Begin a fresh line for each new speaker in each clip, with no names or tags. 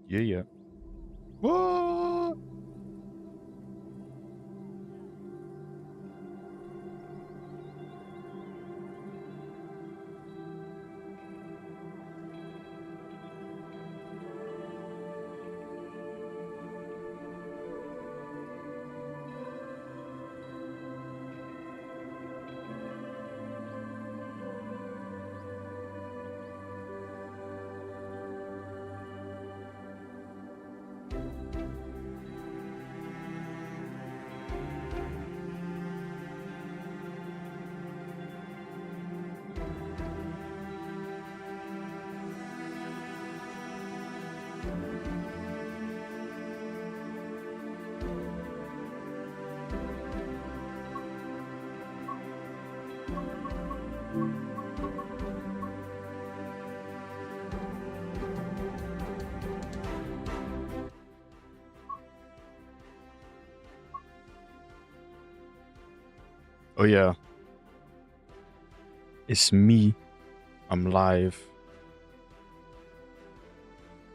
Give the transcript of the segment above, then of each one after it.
Yeah, yeah. What? Oh yeah, it's me. I'm live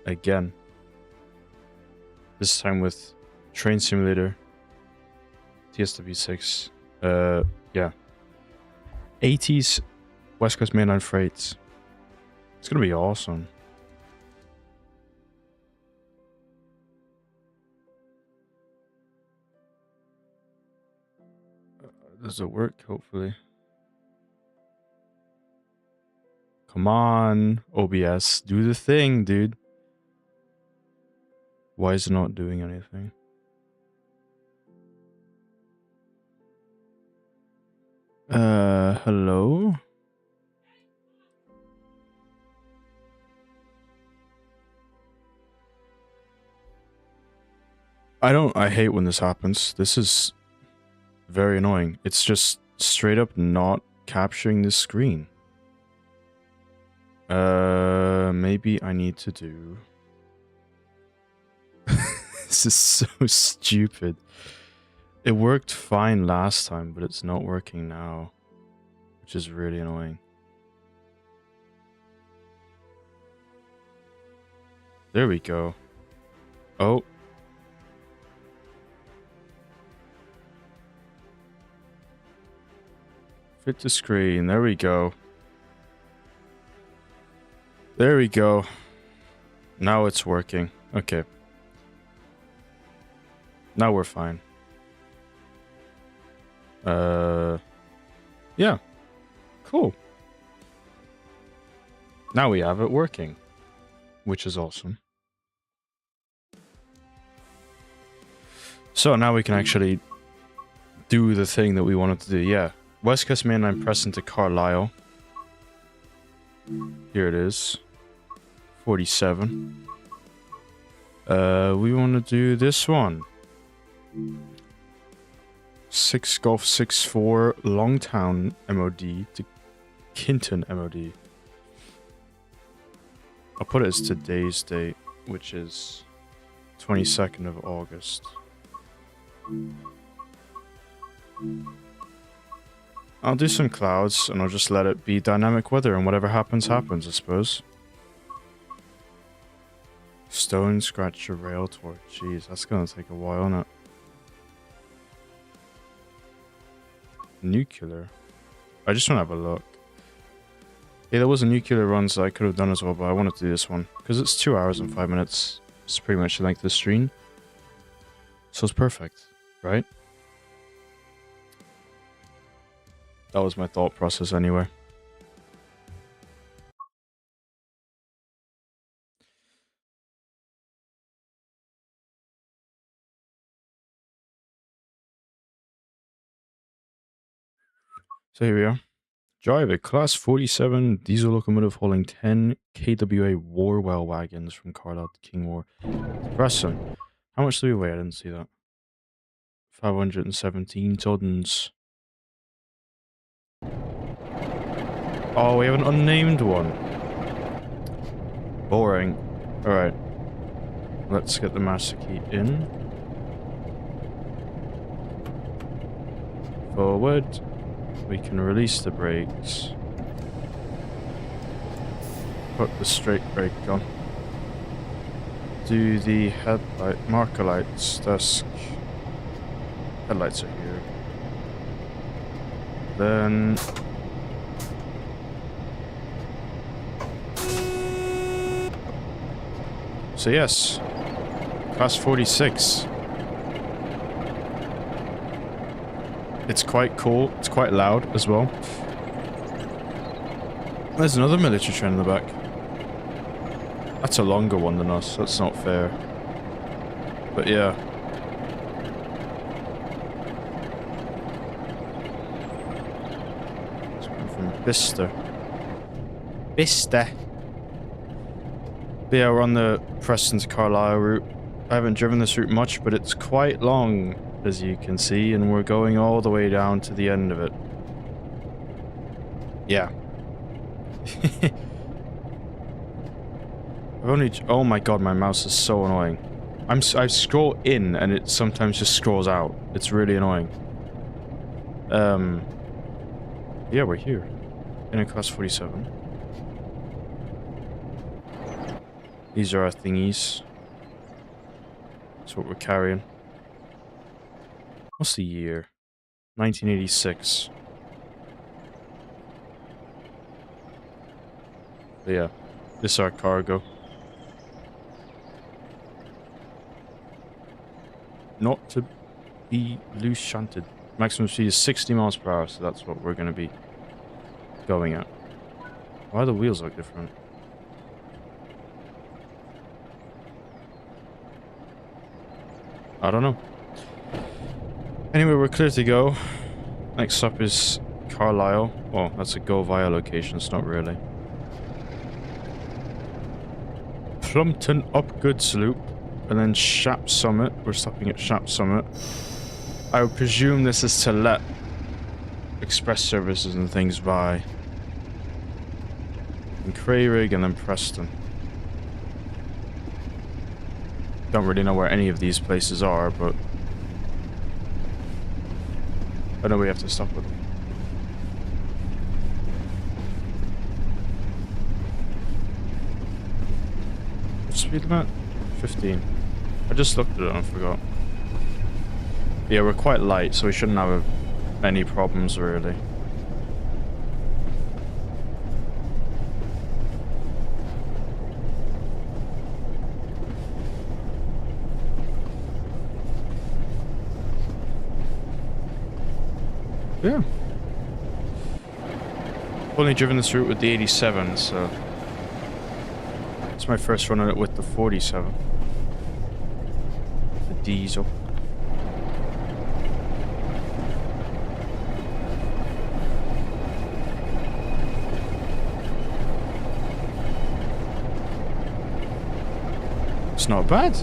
again. This time with Train Simulator TSW6. Yeah. 80s West Coast Mainline freights. It's gonna be awesome. Does it work? Hopefully. Come on, OBS. Do the thing, dude. Why is it not doing anything? Hello? I hate when this happens. This is very annoying. It's just straight up not capturing the screen. Maybe I need to do... This is so stupid. It worked fine last time, but it's not working now, which is really annoying. There we go. Oh. Fit to screen. There we go. There we go. Now it's working. Okay. Now we're fine. Yeah. Cool. Now we have it working, which is awesome. So now we can actually do the thing that we wanted to do. Yeah. West Coast Mainline Preston to Carlisle. Here it is. 47. We want to do this one. 6 Golf 64 Longtown MOD to Kinton MOD. I'll put it as today's date, which is 22nd of August. I'll do some clouds and I'll just let it be dynamic weather and whatever happens, happens, I suppose. Stone scratch your rail torch. Jeez, that's gonna take a while, isn't it? Nuclear. I just want to have a look. Yeah, there was a nuclear run that I could have done as well, but I wanted to do this one. Because it's 2 hours and 5 minutes. It's pretty much the length of the stream. So it's perfect, right? That was my thought process anyway. So here we are. Drive a Class 47 diesel locomotive hauling 10 KWA Warwell wagons from Carlisle to Kingmore to Preston. How much do we weigh? I didn't see that. 517 tons. Oh, we have an unnamed one. Boring. Alright. Let's get the master key in. Forward. We can release the brakes. Put the straight brake on. do the headlight marker lights desk. Headlights are here. Then so yes, class 46. It's quite cool. It's quite loud as well. There's another military train in the back. That's a longer one than us. That's not fair. But yeah. It's coming from Bicester. Bicester. But yeah, we're on the Preston to Carlisle route. I haven't driven this route much, but it's quite long, as you can see, and we're going all the way down to the end of it. Yeah. I've only... Oh my god, my mouse is so annoying. I scroll in, and it sometimes just scrolls out. It's really annoying. Yeah, we're here. In a class 47. These are our thingies. That's what we're carrying. What's the year? 1986. But yeah, this is our cargo. Not to be loose shunted. Maximum speed is 60 miles per hour, so that's what we're going to be going at. Why do the wheels look different? I don't know. Anyway, we're clear to go. Next stop is Carlisle. Oh, that's a go via location. It's not really. Plumpton up Goods Loop. And then Shap Summit. We're stopping at Shap Summit. I would presume this is to let express services and things by. And Crayrig and then Preston. Don't really know where any of these places are, but I know we have to stop with them. What speed limit? 15. I just looked at it and I forgot. Yeah, we're quite light, so we shouldn't have any problems, really. Yeah. I've only driven this route with the 87, so it's my first run on it with the 47. The diesel. It's not bad.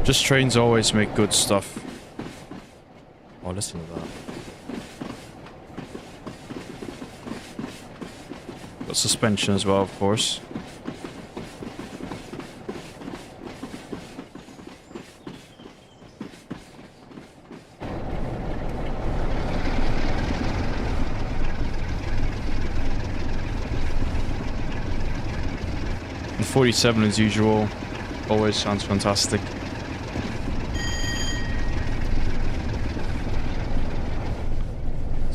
Just trains always make good stuff. Oh, listen to that. Got suspension as well, of course. And 47 as usual. Always sounds fantastic.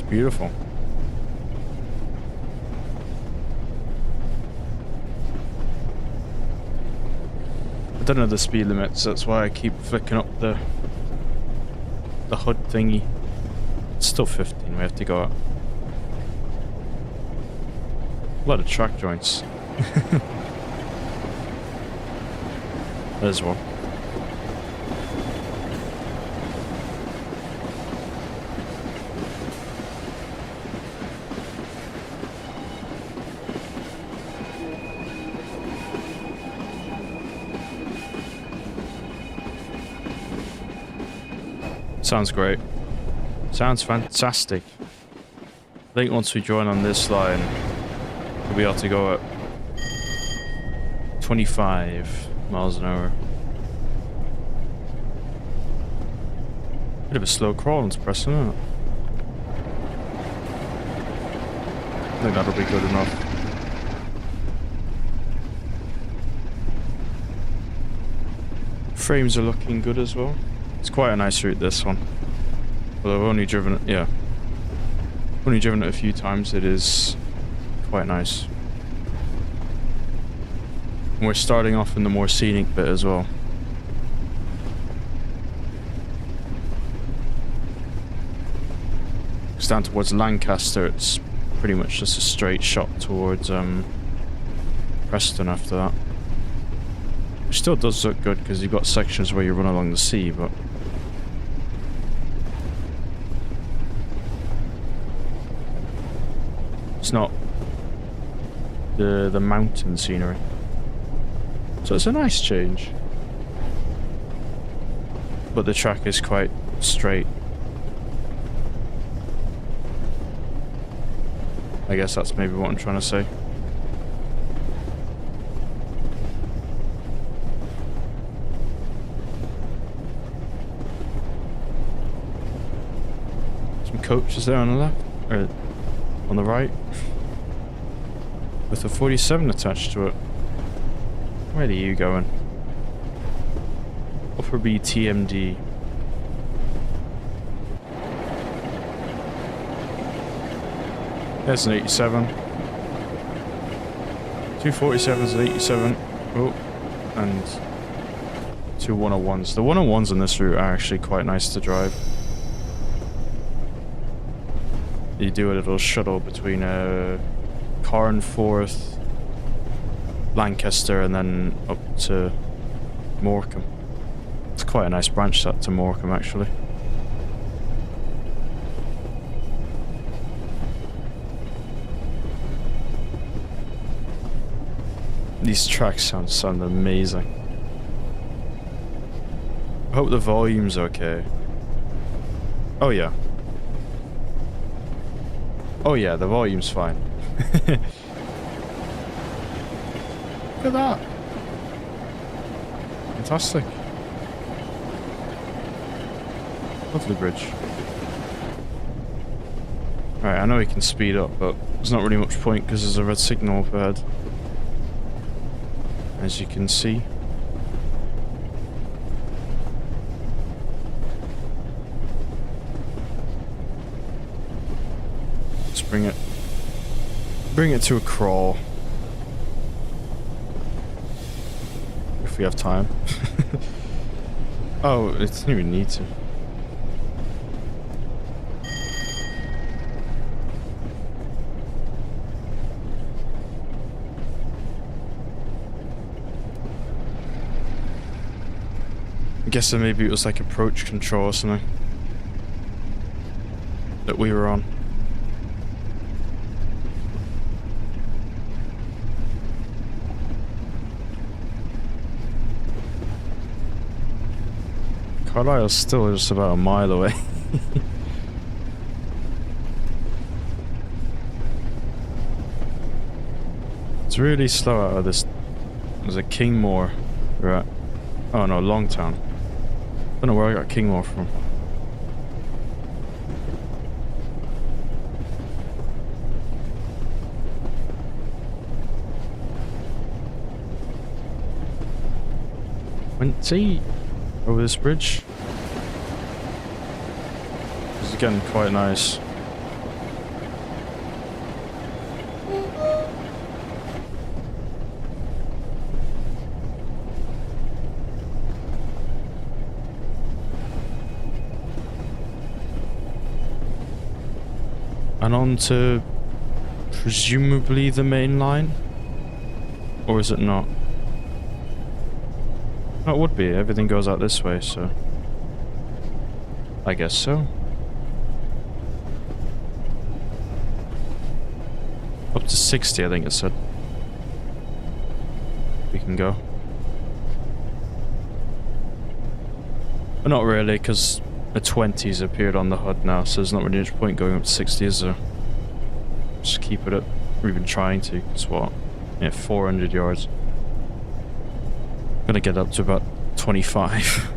Beautiful. I don't know the speed limits, that's why I keep flicking up the HUD thingy. It's still 15, we have to go up. A lot of track joints. There's one. Sounds great. Sounds fantastic. I think once we join on this line, we'll be able to go at 25 miles an hour. Bit of a slow crawl into Preston, isn't it? I think that'll be good enough. frames are looking good as well. It's quite a nice route, this one. Although I've only driven it, yeah. Only driven it a few times, it is quite nice. And we're starting off in the more scenic bit as well. It's down towards Lancaster, it's pretty much just a straight shot towards Preston after that. Which still does look good because you've got sections where you run along the sea, but it's not the mountain scenery. So it's a nice change. But the track is quite straight. I guess that's maybe what I'm trying to say. Some coaches there on the left, or on the right, with a 47 attached to it. Where are you going? Upper B TMD. There's an 87. 2 47s and 87. Oh, and 2 101s. The 101s on this route are actually quite nice to drive. You do a little shuttle between Carnforth, Lancaster, and then up to Morecambe. It's quite a nice branch that to Morecambe, actually. These tracks sound amazing. I hope the volume's okay. Oh yeah. Oh yeah, the volume's fine. Look at that. Fantastic. Lovely bridge. Right, I know we can speed up, but there's not really much point because there's a red signal up ahead. As you can see. Let's bring it to a crawl. If we have time. Oh, it doesn't even need to. I'm guessing maybe it was like approach control or something that we were on. Carlisle's still just about a mile away. It's really slow out of this. There's a Kingmore. Right. Oh no, Longtown. Don't know where I got Kingmore from. Went over this bridge. It's again quite nice. And on to presumably the main line? Or is it not? Oh, it would be. Everything goes out this way, so I guess so. Up to 60, I think it said. We can go. But not really, because the 20s appeared on the HUD now, so there's not really much point going up to 60, is there? Just keep it up, or even trying to. It's what? Yeah, 400 yards. Gonna get up to about 25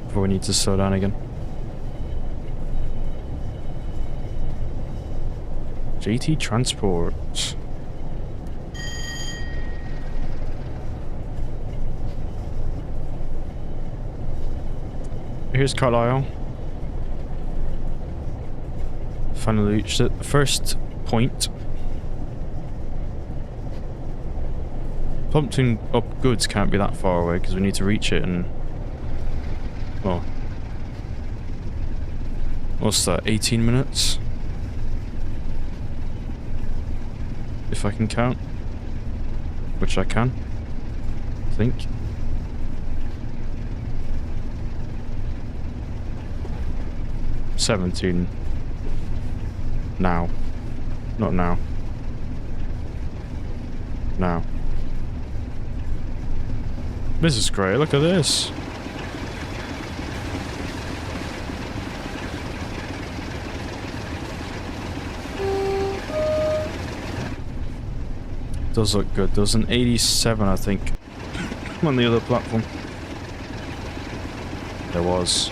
before we need to slow down again. JT Transport. I here's Carlisle. Finally reached it. The first point. Plumping up goods can't be that far away because we need to reach it in... well... what's that, 18 minutes? If I can count. Which I can. I think. $17. Now. Not now. Now. This is great, look at this. Does look good. There's an 87, I think, on the other platform. There was.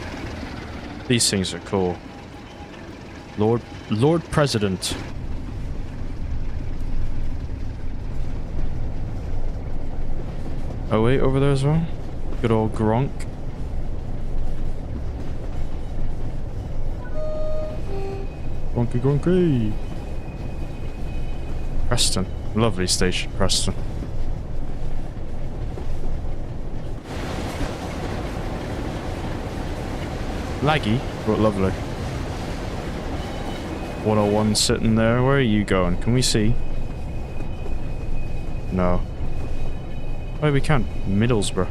These things are cool. Lord President. Oh wait, over there as well. Good old Gronk. Gronky Gronky. Preston. Lovely station, Preston. Laggy, but lovely. 101 sitting there. Where are you going? Can we see? No. Oh, we can't. Middlesbrough.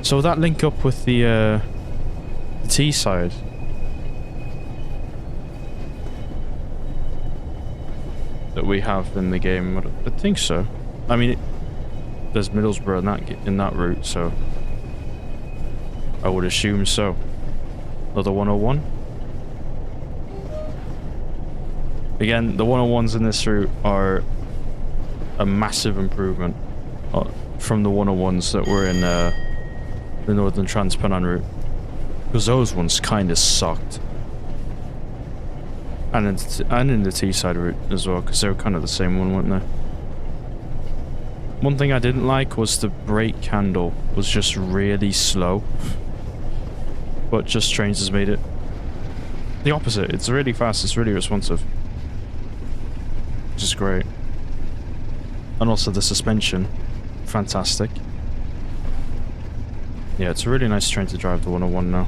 So will that link up with the T side? That we have in the game? I think so. I mean, there's Middlesbrough in that route, so I would assume so. Another 101. Again, the 101s in this route are a massive improvement from the 101s that were in the Northern Trans-Pennine route, because those ones kind of sucked. And in the T-side route as well, because they were kind of the same one, weren't they? One thing I didn't like was the brake handle was just really slow. But Just Trains has made it the opposite. It's really fast, it's really responsive. Which is great. And also the suspension. Fantastic. Yeah, it's a really nice train to drive, the 101 now.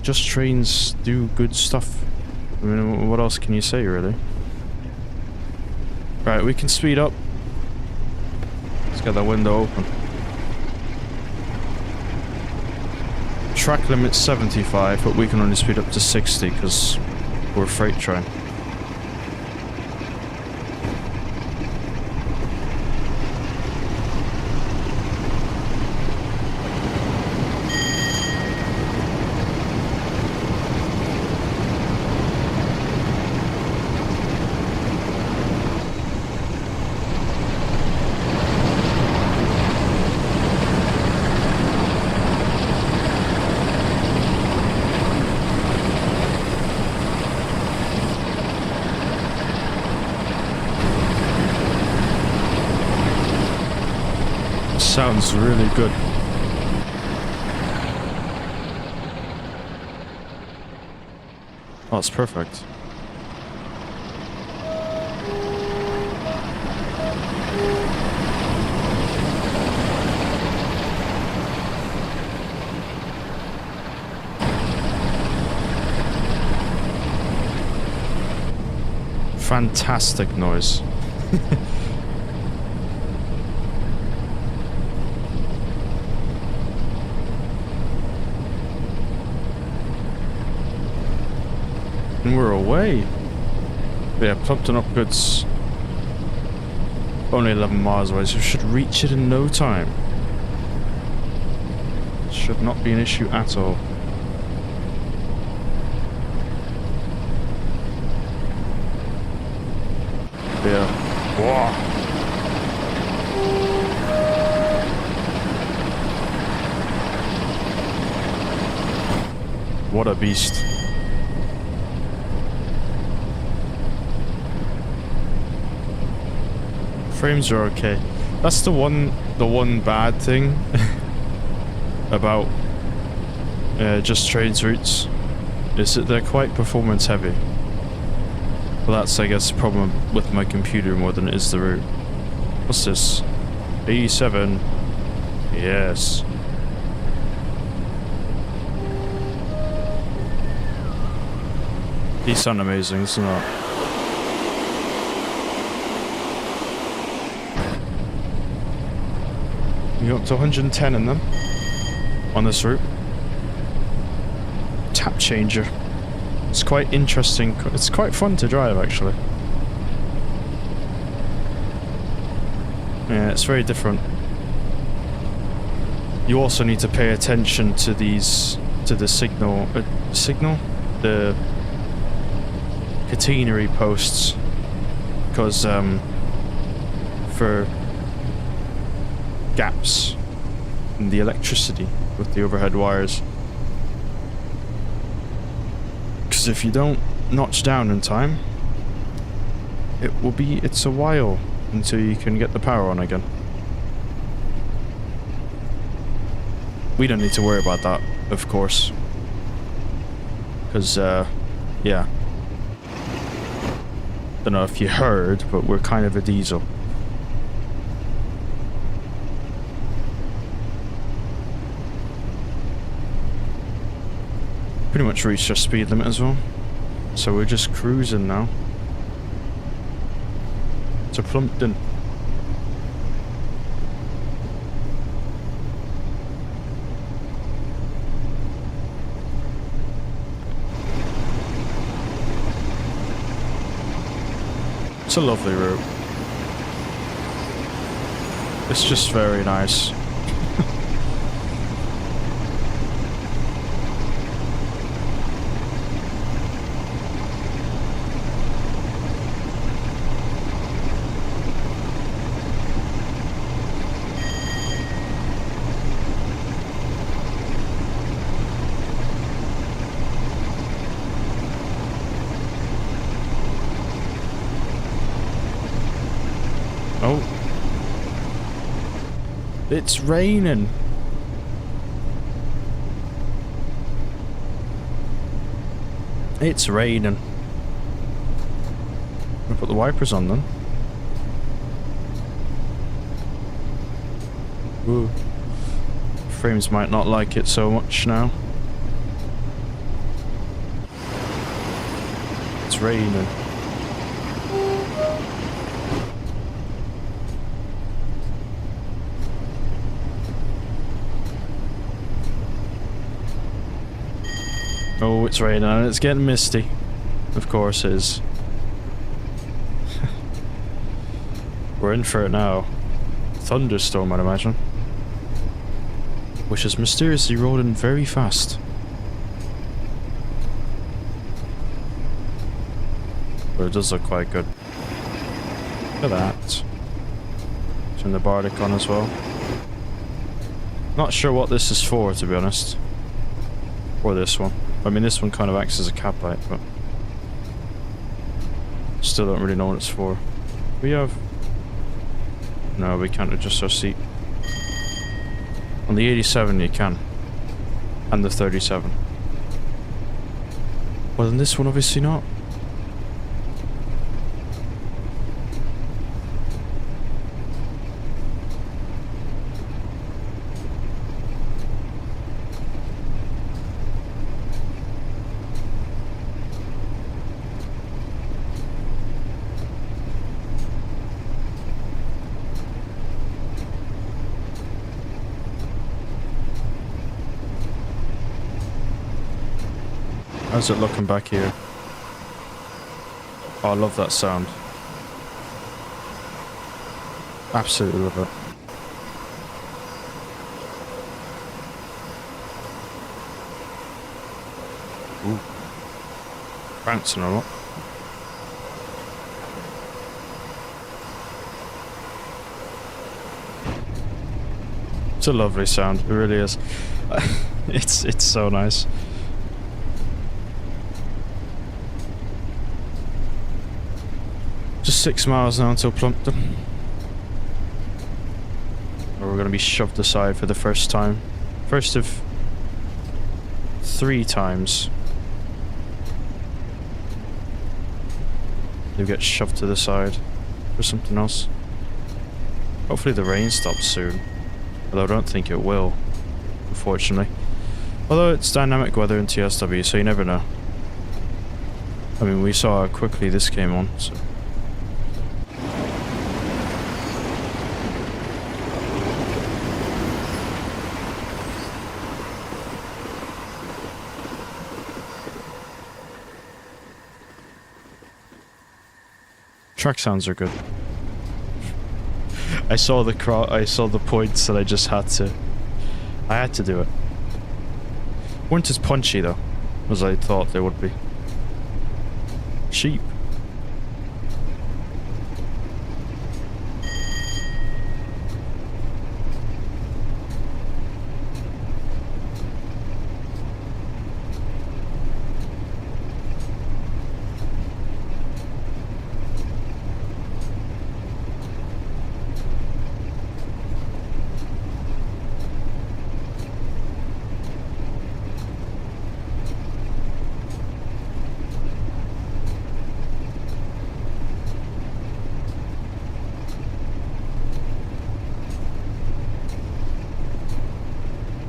Just Trains do good stuff. I mean, what else can you say, really? Right, we can speed up. Let's get that window open. Track limit's 75, but we can only speed up to 60 because we're a freight train. Sounds really good. Oh, it's perfect. Fantastic noise. And we're away. Yeah, Plumpton up goods. Only 11 miles away, so we should reach it in no time. Should not be an issue at all. Yeah. Whoa. What a beast. Frames are okay. That's the one bad thing about just trains routes, is that they're quite performance heavy. Well, that's, I guess, the problem with my computer more than it is the route. What's this? 87. Yes. These sound amazing, isn't it? You go up to 110 in them on this route. Tap changer. It's quite interesting. It's quite fun to drive, actually. Yeah, it's very different. You also need to pay attention to these, to the signal, the catenary posts, because for gaps in the electricity with the overhead wires. Because if you don't notch down in time, it's a while until you can get the power on again. We don't need to worry about that, of course. Because, yeah. Don't know if you heard, but we're kind of a diesel. Pretty much reached our speed limit as well. So we're just cruising now to Plumpton. It's a lovely route. It's just very nice. Oh. It's raining. It's raining. I'll put the wipers on then. Ooh. Frames might not like it so much now. It's raining. Oh, it's raining and it's getting misty. Of course it is. We're in for it now. Thunderstorm, I'd imagine. Which has mysteriously rolled in very fast. But it does look quite good. Look at that. Turn the Bardic on as well. Not sure what this is for, to be honest. Or this one. I mean, this one kind of acts as a cap light, but still don't really know what it's for. We have... No, we can't adjust our seat. On the 87 you can. And the 37. Well, then this one obviously not. How's it looking back here? Oh, I love that sound. Absolutely love it. Ooh. Bouncing a lot. It's a lovely sound, it really is. It's so nice. Just 6 miles now until Plumpton. we're going to be shoved aside for the first time. First of 3 times. They get shoved to the side for something else. Hopefully the rain stops soon. Although I don't think it will, unfortunately. Although it's dynamic weather in TSW, so you never know. I mean, we saw how quickly this came on, so... Track sounds are good. I saw the points and I just had to... I had to do it. Weren't as punchy though, as I thought they would be. Sheep.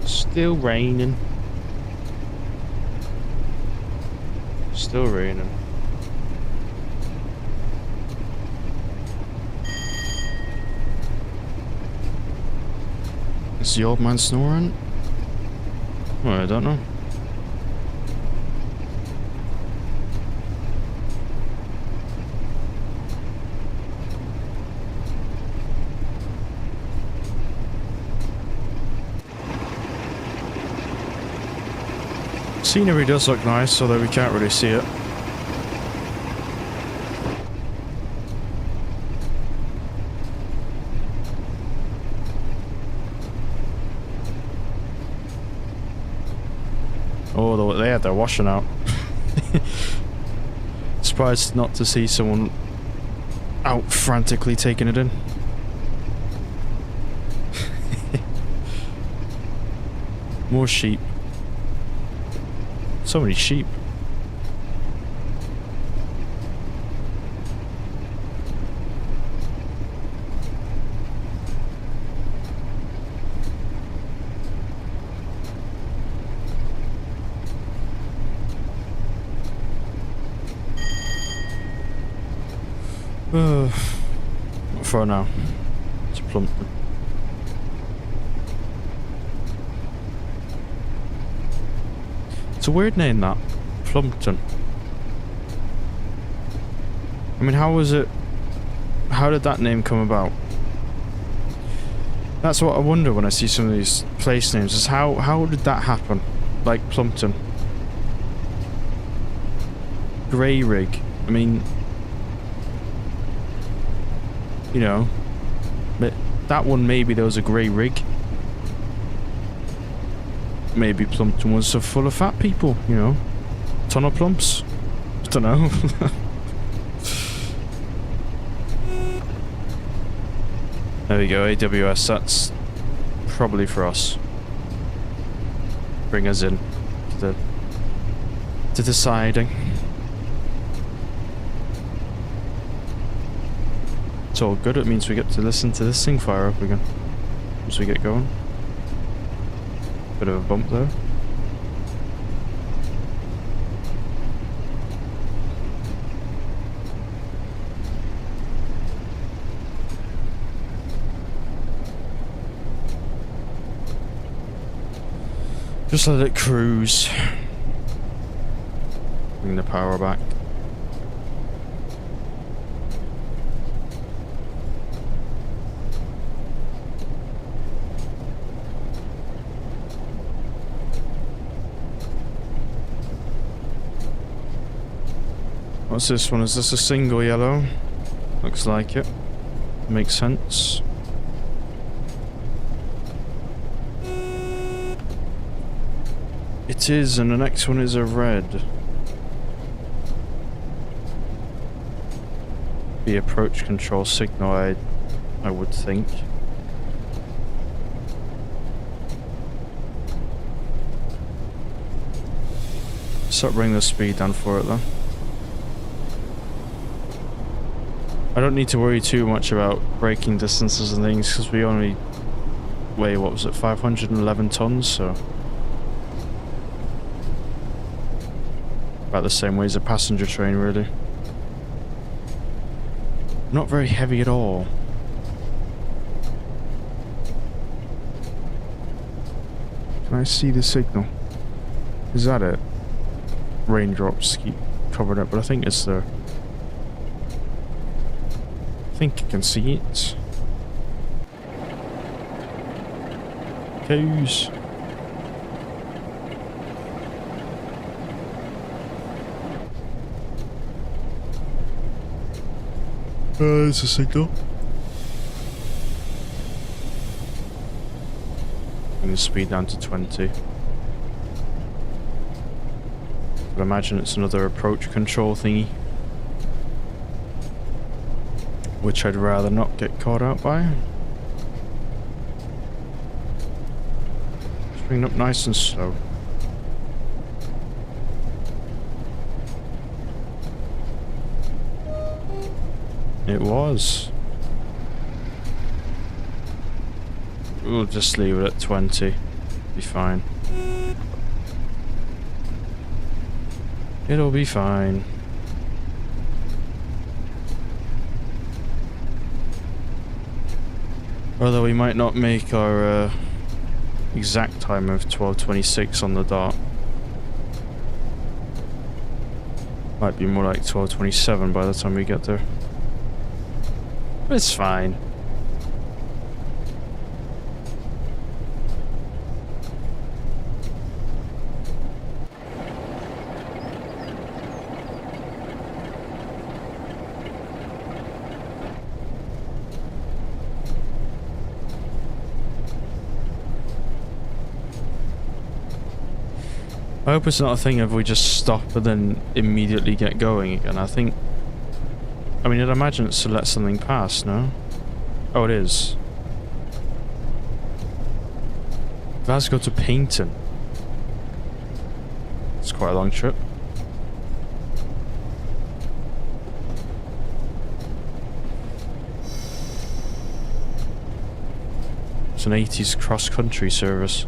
Still raining. Still raining. Is the old man snoring? Well, I don't know. Scenery does look nice, although we can't really see it. Oh, they're washing out. Surprised not to see someone out frantically taking it in. More sheep. So many sheep. For now. It's Plumpton. It's a weird name, that. Plumpton. I mean, how was it... How did that name come about? That's what I wonder when I see some of these place names, is how did that happen? Like Plumpton. Grey Rig. I mean... You know... But that one, maybe there was a grey rig. Maybe Plumpton was so full of fat people, you know. Ton of plumps. I don't know. There we go, AWS, that's probably for us. Bring us in to the siding. It's all good, it means we get to listen to this thing fire up again as we get going. Bit of a bump though. Just let it cruise. Bring the power back. What's this one? Is this a single yellow? Looks like it. Makes sense. It is, and the next one is a red. The approach control signal, I would think. Start bringing the speed down for it though. I don't need to worry too much about braking distances and things because we only weigh, what was it, 511 tons, so about the same weight as a passenger train, really. Not very heavy at all. Can I see the signal? Is that it? Raindrops keep covering it, but I think it's there. I think you can see it. Cows. There's a signal. Bring the speed down to 20. But imagine it's another approach control thingy, which I'd rather not get caught out by. Just bring it up nice and slow. It was. We'll just leave it at 20. Be fine. It'll be fine. Although we might not make our exact time of 12:26 on the dot. Might be more like 12:27 by the time we get there. It's fine. I hope it's not a thing of we just stop and then immediately get going again. I mean, I'd imagine it's to let something pass, no? Oh, it is. Glasgow to Paynton. It's quite a long trip. It's an 80s cross-country service.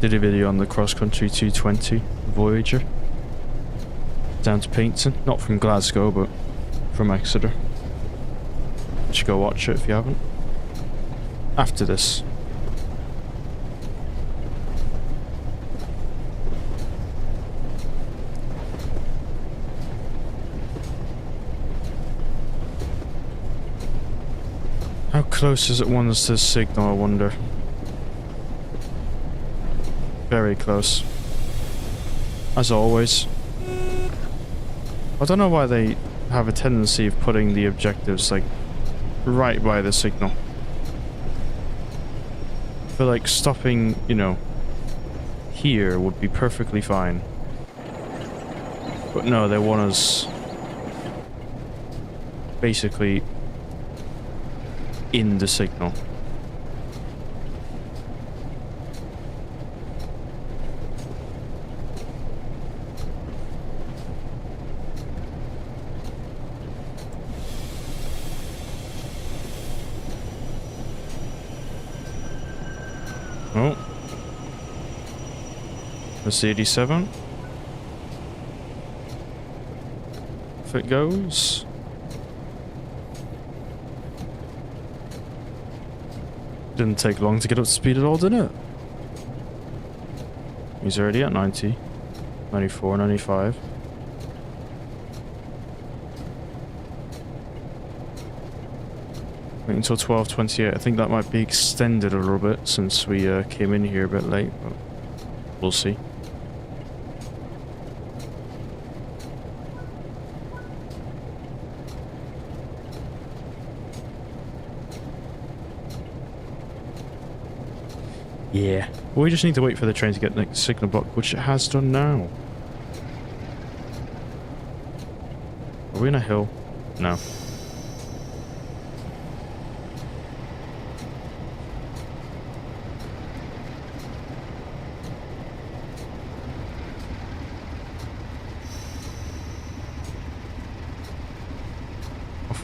Did a video on the cross-country 220 Voyager. Down to Paynton. Not from Glasgow, but from Exeter. You should go watch it if you haven't. After this. How close is it once to the signal, I wonder? Very close. As always. I don't know why they have a tendency of putting the objectives, like, right by the signal. I feel like stopping, you know, here would be perfectly fine. But no, they want us basically in the signal. Oh. That's the 87. If it goes. Didn't take long to get up to speed at all, did it? He's already at 90. 94, 95. Wait until 12:28. I think that might be extended a little bit since we came in here a bit late, but we'll see. Yeah. We just need to wait for the train to get the signal block, which it has done now. Are we in a hill? No.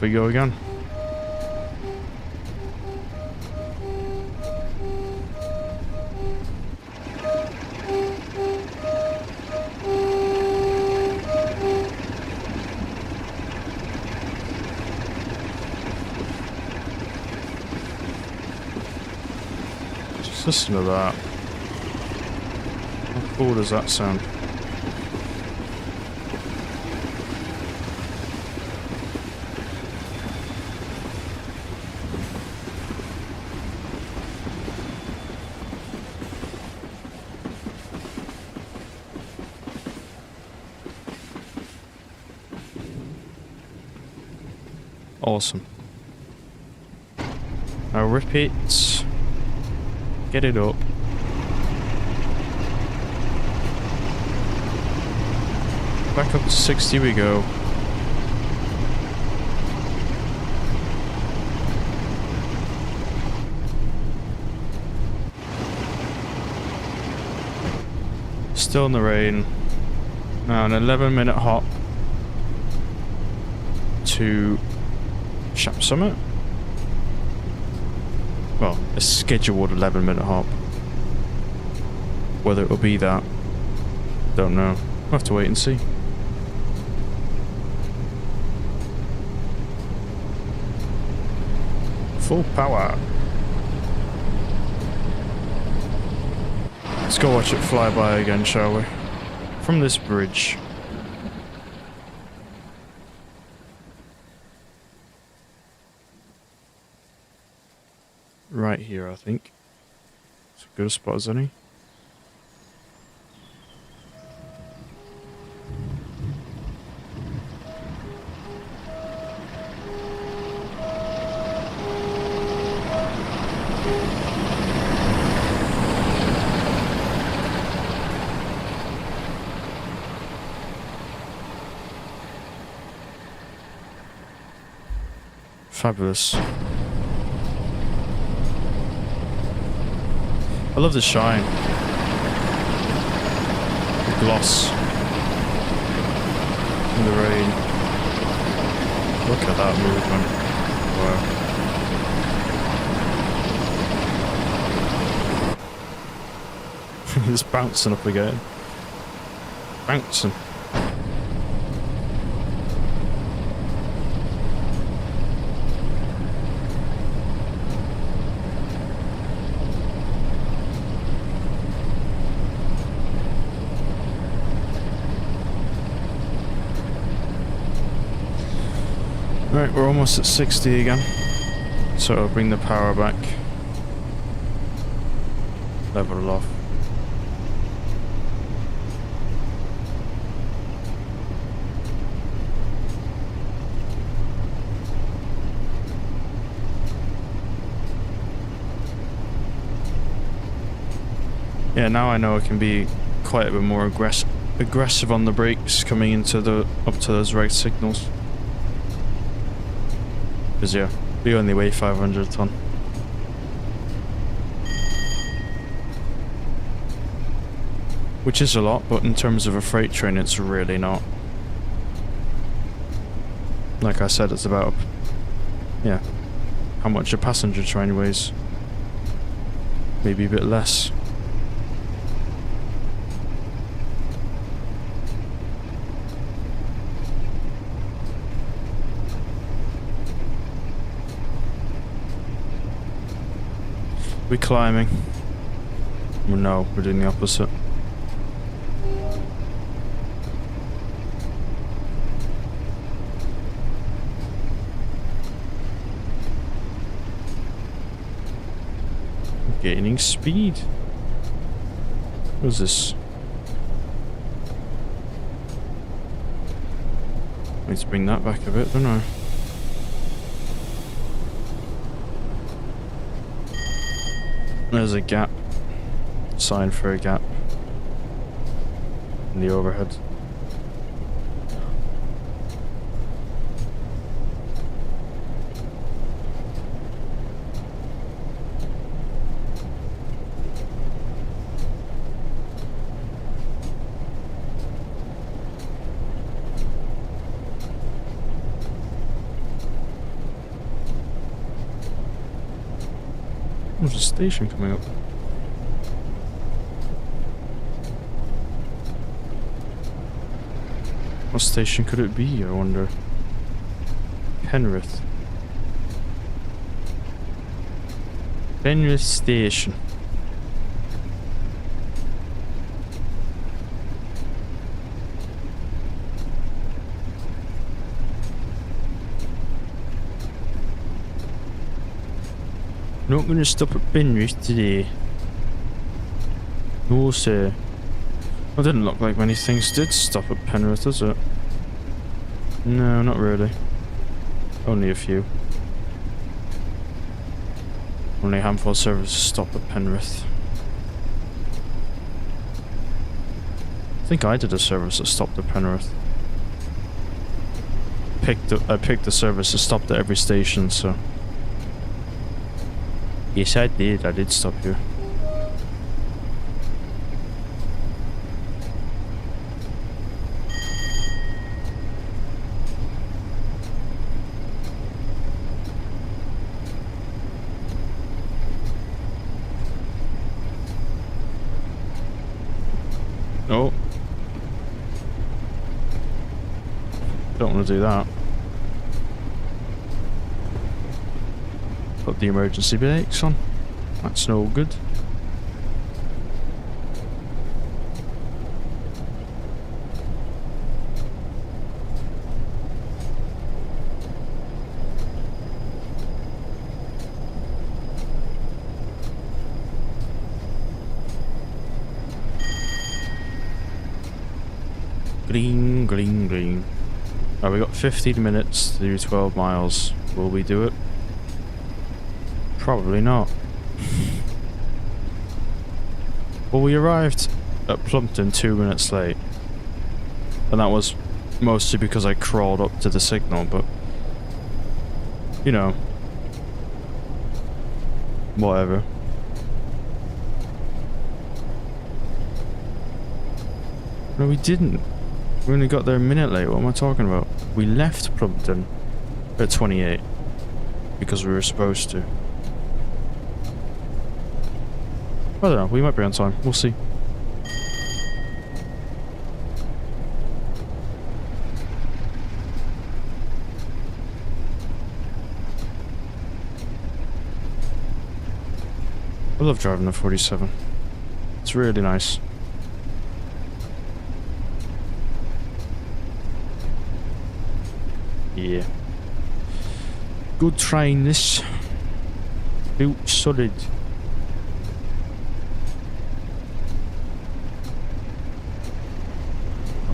off we go again. Just listen to that. How cool does that sound? Awesome. Now rip it. Get it up. Back up to 60 we go. Still in the rain. Now an 11-minute hop to Shap Summit. Well, a scheduled 11-minute hop. Whether it will be that, don't know. We'll have to wait and see. Full power. Let's go watch it fly by again, shall we? From this bridge. Right here, I think. It's as good a spot as any. Fabulous. I love the shine. The gloss. In the rain. Look at that movement. Wow. It's bouncing up again. Bouncing. Right, we're almost at 60 again, so I'll bring the power back, level it off. Yeah, now I know I can be quite a bit more aggressive on the brakes coming into up to those right signals. Because yeah, we only weigh 500 ton. Which is a lot, but in terms of a freight train, it's really not. Like I said, it's about, yeah, how much a passenger train weighs. Maybe a bit less. We're climbing. Well, no, we're doing the opposite. Gaining speed. What is this? Need to bring that back a bit, don't I? There's a gap. Sign for a gap. In the overhead. There's a station coming up. What station could it be, I wonder? Penrith. Penrith Station. Not gonna stop at Penrith today. No, sir. It didn't look like many things did stop at Penrith, does it? No, not really. Only a few. Only a handful of services stop at Penrith. I think I did a service that stopped at Penrith. I picked the service that stopped at every station, so... Yes, I did. I did stop here. Oh. Don't want to do that. Put the emergency brakes on. That's no good. Green, green, green. Right, we got 15 minutes to do 12 miles. Will we do it? Probably not. Well, we arrived at Plumpton 2 minutes late. And that was mostly because I crawled up to the signal, but... You know. Whatever. No, we didn't. We only got there a minute late. What am I talking about? We left Plumpton at 28. Because we were supposed to. I don't know, we might be on time. We'll see. I love driving the 47. It's really nice. Yeah. Good train this. Built solid.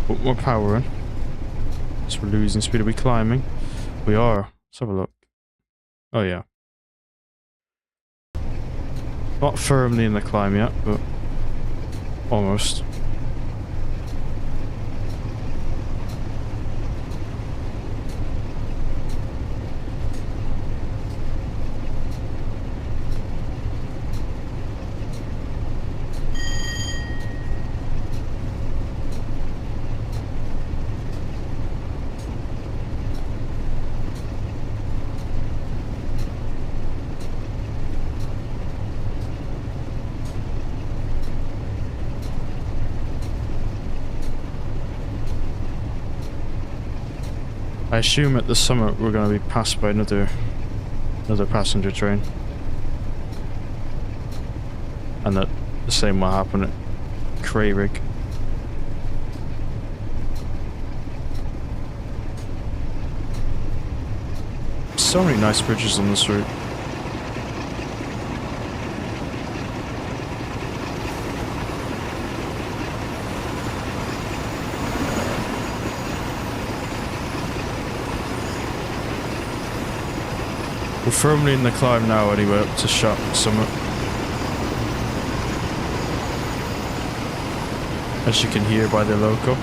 Put more power in. So we're losing speed. Are we climbing? We are. Let's have a look. Oh yeah. Not firmly in the climb yet, but almost. I assume at the summit we're going to be passed by another passenger train. And that the same will happen at Crayrig. So many nice bridges on this route. We're firmly in the climb now anyway, up to Sharp Summit. As you can hear by the loco.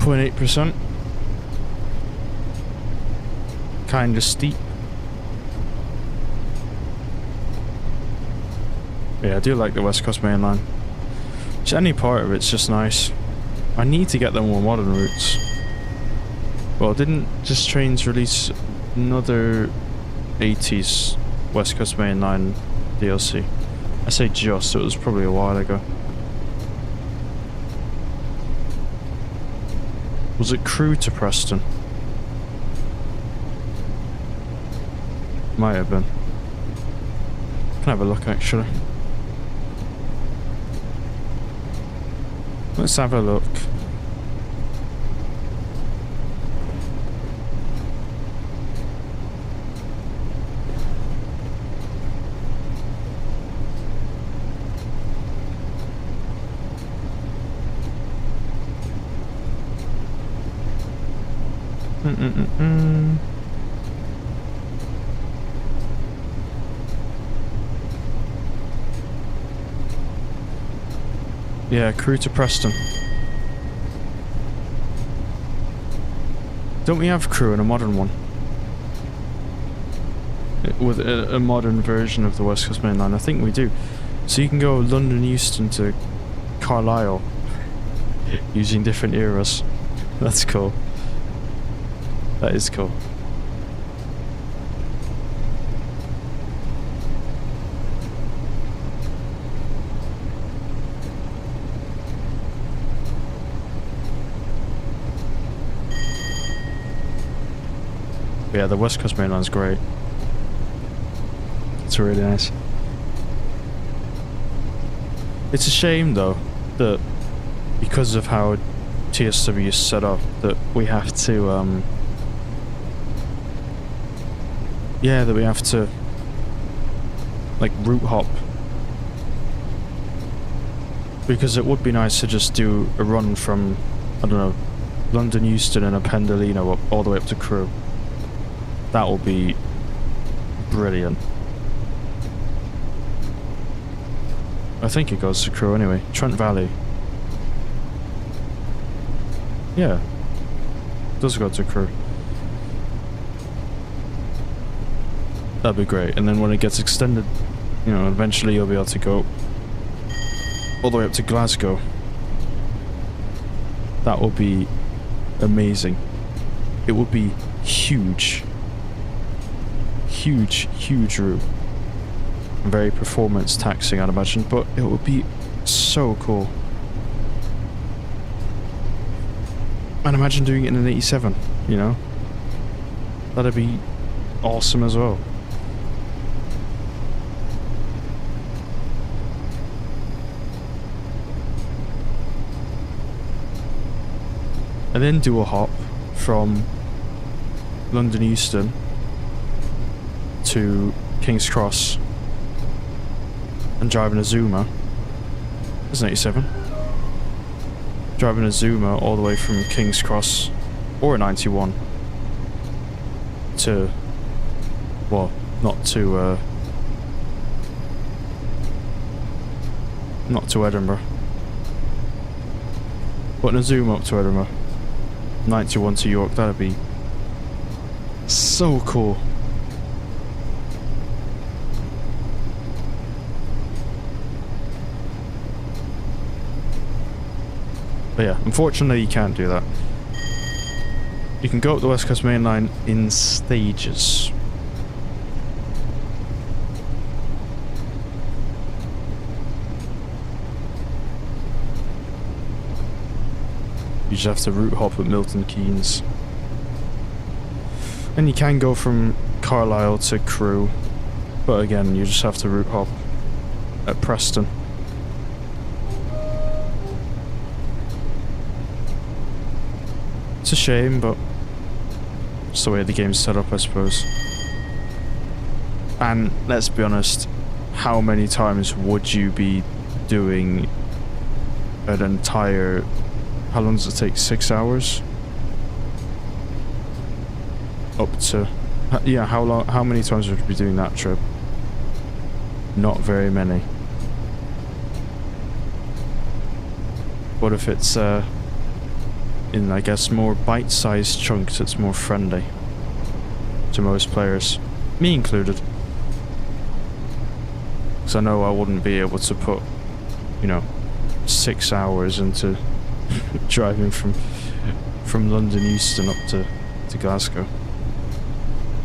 .8%. Kinda steep. Yeah, I do like the West Coast Main Line. Just any part of it's just nice. I need to get the more modern routes. Well, didn't Just Trains release another 80s West Coast Main Line DLC? I say just, it was probably a while ago. Was it Crewe to Preston? Might have been. Can have a look actually. Let's have a look. Yeah, Crewe to Preston. Don't we have Crewe in a modern one? With a modern version of the West Coast Main Line, I think we do. So you can go London Euston to Carlisle using different eras. That's cool. That is cool. Yeah, the West Coast Main Line's great. It's really nice. It's a shame though that because of how TSW is set up that we have to that we have to like route hop, because it would be nice to just do a run from, I don't know, London Euston and a Pendolino up all the way up to Crewe. That will be brilliant. I think it goes to Crewe anyway. Trent Valley. Yeah. It does go to Crewe. That'd be great. And then when it gets extended, you know, eventually you'll be able to go all the way up to Glasgow. That will be amazing. It would be huge. Huge route. Very performance taxing, I'd imagine, but it would be so cool. And imagine doing it in an 87, you know? That'd be awesome as well. And then do a hop from London Euston to King's Cross and driving a Zuma. It's an 87. Driving a Zuma all the way from King's Cross or a 91 to, well, not to Edinburgh, but in a Zuma up to Edinburgh. 91 to York. That'd be so cool. But yeah, unfortunately you can't do that. You can go up the West Coast Main Line in stages. You just have to route hop at Milton Keynes. And you can go from Carlisle to Crewe, but again, you just have to route hop at Preston. It's a shame, but it's the way the game's set up, I suppose. And let's be honest, how many times would you be doing an entire... How long does it take? 6 hours? Up to... Yeah, how many times would you be doing that trip? Not very many. What if it's in, I guess, more bite-sized chunks? It's more friendly to most players, me included. Because I know I wouldn't be able to put, you know, 6 hours into driving from London Euston up to Glasgow.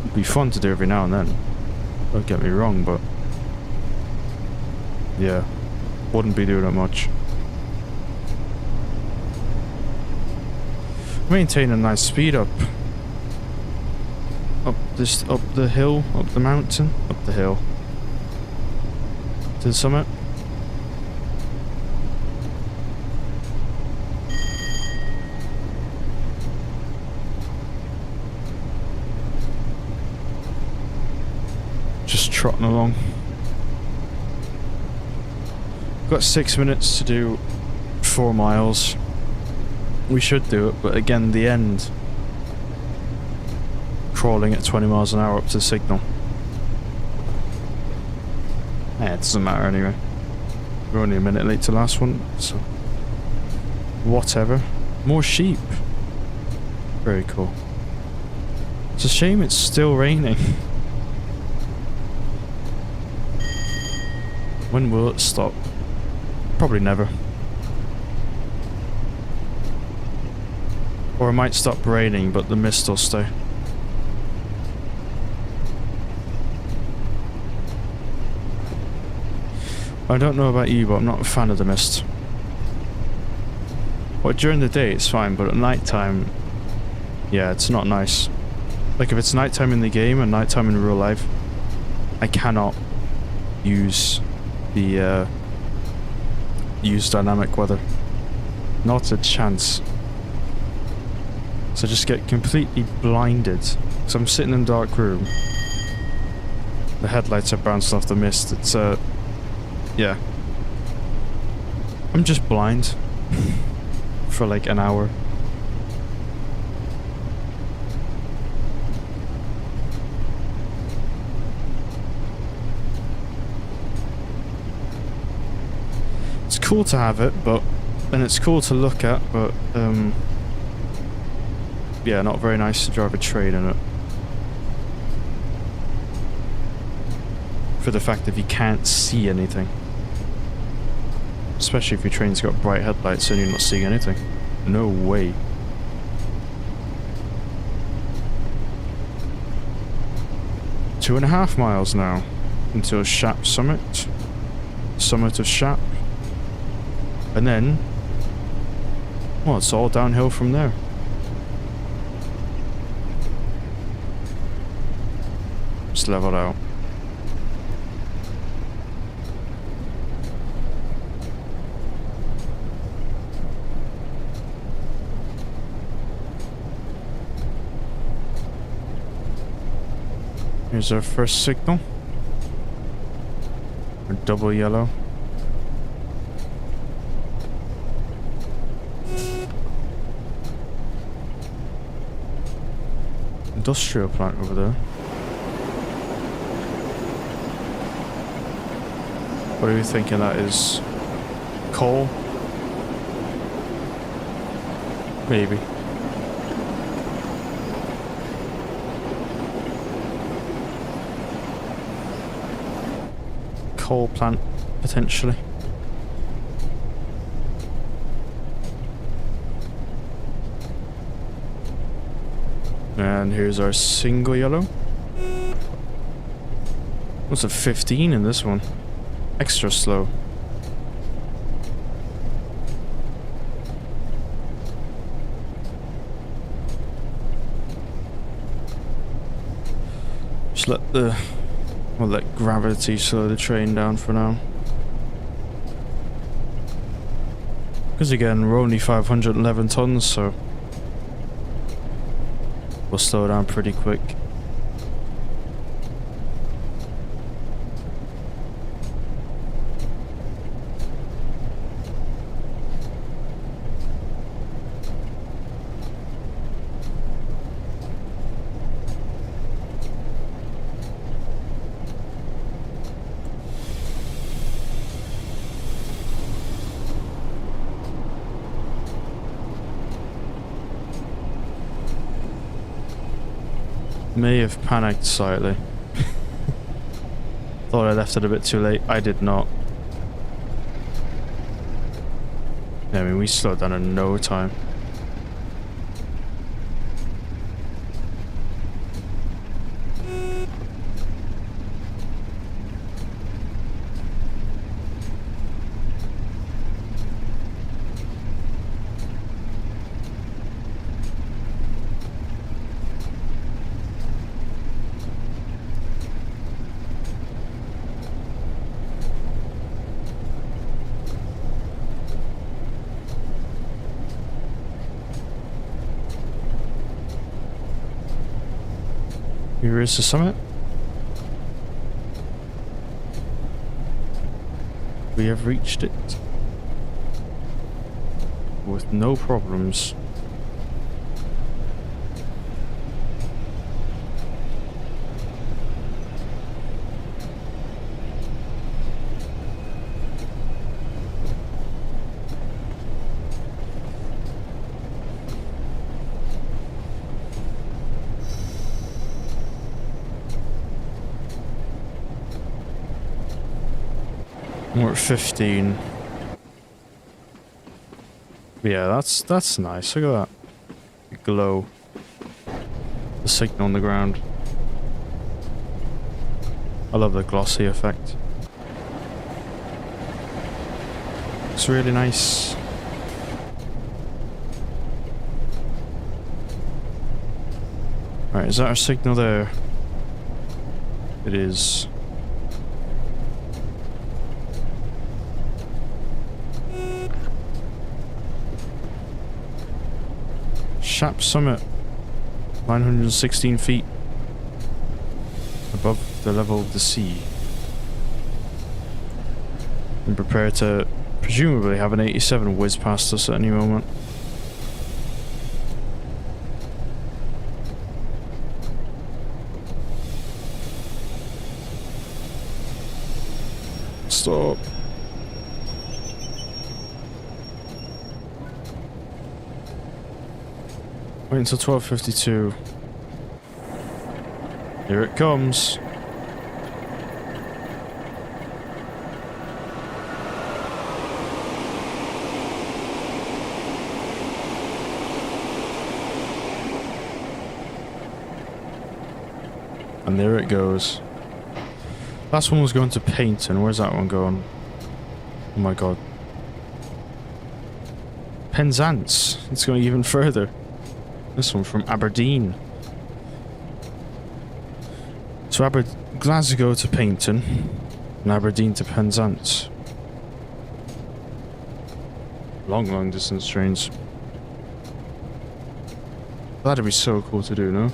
It'd be fun to do every now and then. Don't get me wrong, but yeah, wouldn't be doing it much. Maintain a nice speed up the hill, up the mountain, up the hill to the summit. Just trotting along. Got 6 minutes to do 4 miles. We should do it, but again, the end. Crawling at 20 miles an hour up to the signal. Yeah, it doesn't matter anyway. We're only a minute late to the last one, so whatever. More sheep. Very cool. It's a shame it's still raining. When will it stop? Probably never. Or it might stop raining, but the mist will stay. I don't know about you, but I'm not a fan of the mist. Well, during the day it's fine, but at night time, yeah, it's not nice. Like if it's nighttime in the game and nighttime in real life, I cannot use the use dynamic weather. Not a chance. So I just get completely blinded. So I'm sitting in a dark room. The headlights are bouncing off the mist. It's yeah. I'm just blind for like an hour. It's cool to have it, and it's cool to look at, but yeah, not very nice to drive a train in it. For the fact that you can't see anything. Especially if your train's got bright headlights and you're not seeing anything. No way. Two and a half miles now until Shap Summit. Summit of Shap. And then, well, it's all downhill from there. Just level out. Here's our first signal. Our double yellow. Industrial plant over there. What are you thinking that is? Coal? Maybe. Coal plant, potentially. And here's our single yellow. What's a 15 in this one? Extra slow. Just let gravity slow the train down for now. Because again, we're only 511 tons, so we'll slow down pretty quick. May have panicked slightly. Thought I left it a bit too late. I did not. Yeah, I mean, we slowed down in no time. Here is the summit. We have reached it with no problems. We're at 15. Yeah, that's nice. Look at that. The glow. The signal on the ground. I love the glossy effect. It's really nice. Alright, is that our signal there? It is. Shap Summit, 916 feet above the level of the sea. And prepare to presumably have an 87 whiz past us at any moment. Stop. Wait until 12:52. Here it comes. And there it goes. Last one was going to Paynton. Where's that one going? Oh my god. Penzance. It's going even further. This one from Aberdeen. So Glasgow to Paynton, and Aberdeen to Penzance. Long distance trains. That'd be so cool to do, no?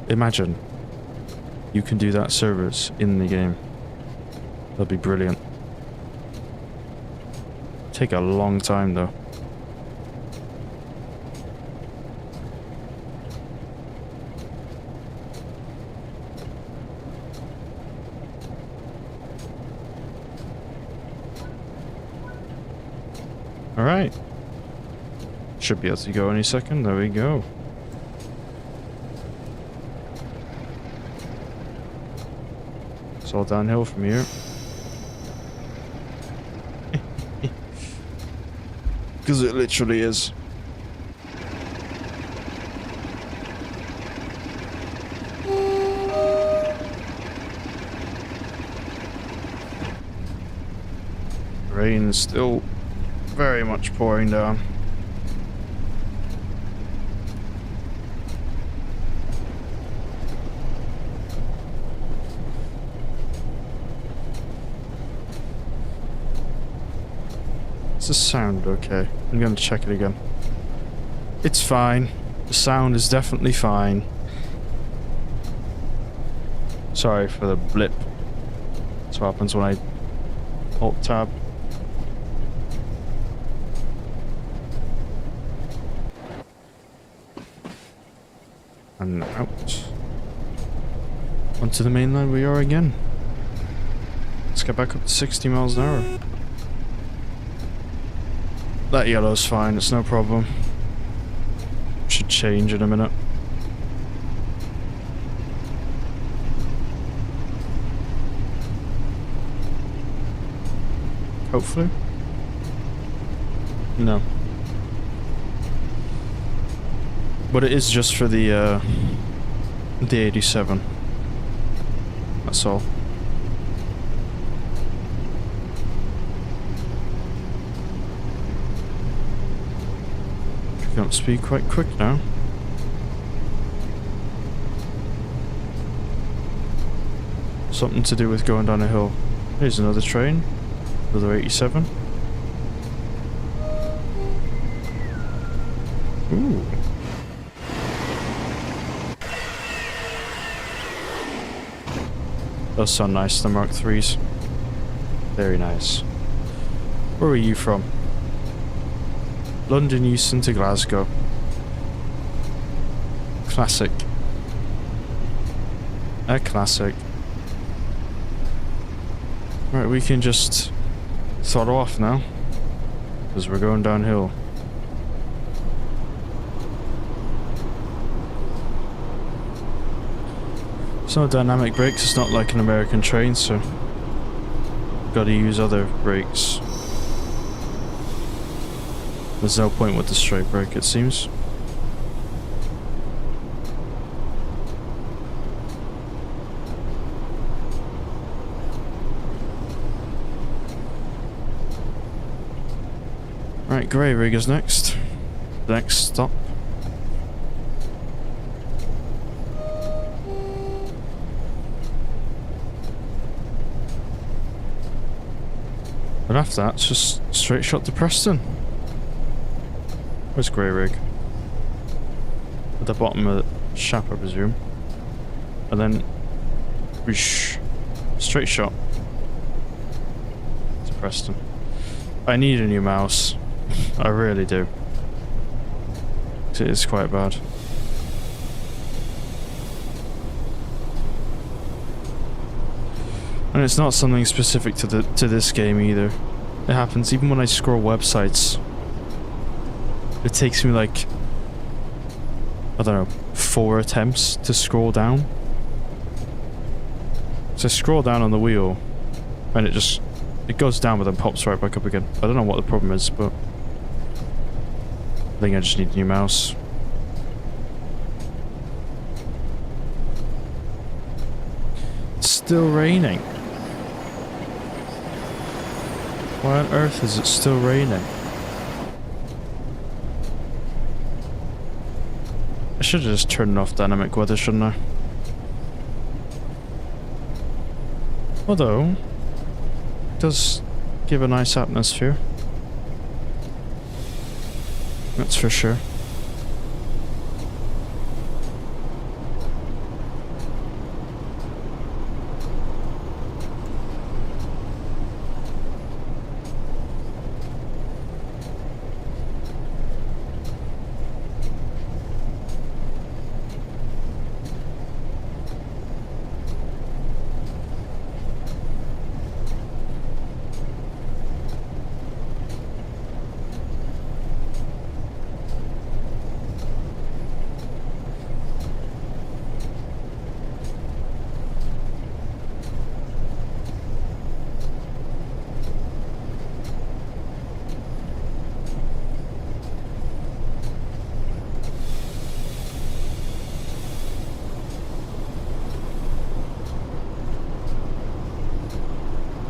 Imagine you can do that service in the game. That'd be brilliant. Take a long time though. Alright. Should be able to go any second. There we go. It's all downhill from here. Because it literally is. Rain is still very much pouring down. Is the sound okay? I'm gonna check it again. It's fine. The sound is definitely fine. Sorry for the blip. That's what happens when I alt tab. And out. Onto the main line we are again. Let's get back up to 60 miles an hour. That yellow's fine, it's no problem. Should change in a minute. hopefully. No. But it is just for the 87. That's all. Picking up speed quite quick now. Something to do with going down a hill. Here's another train. Another 87. Ooh. Those sound nice, the Mark IIIs. Very nice. Where are you from? London Euston to Glasgow. Classic. A classic. Right, we can just throttle off now. Because we're going downhill. It's not dynamic brakes, it's not like an American train, so gotta use other brakes. There's no point with the straight brake, it seems. Right, Grey Rig is next. Next stop. And after that, it's just straight shot to Preston. Where's Grey Rig? At the bottom of the shaft, I presume. And then, whoosh, straight shot to Preston. I need a new mouse. I really do. 'Cause it is quite bad. And it's not something specific to this game either. It happens even when I scroll websites. It takes me like, I don't know, 4 attempts to scroll down. So I scroll down on the wheel and it goes down but then pops right back up again. I don't know what the problem is, but I think I just need a new mouse. It's still raining. Why on earth is it still raining? I should have just turned off dynamic weather, shouldn't I? Although, it does give a nice atmosphere. That's for sure.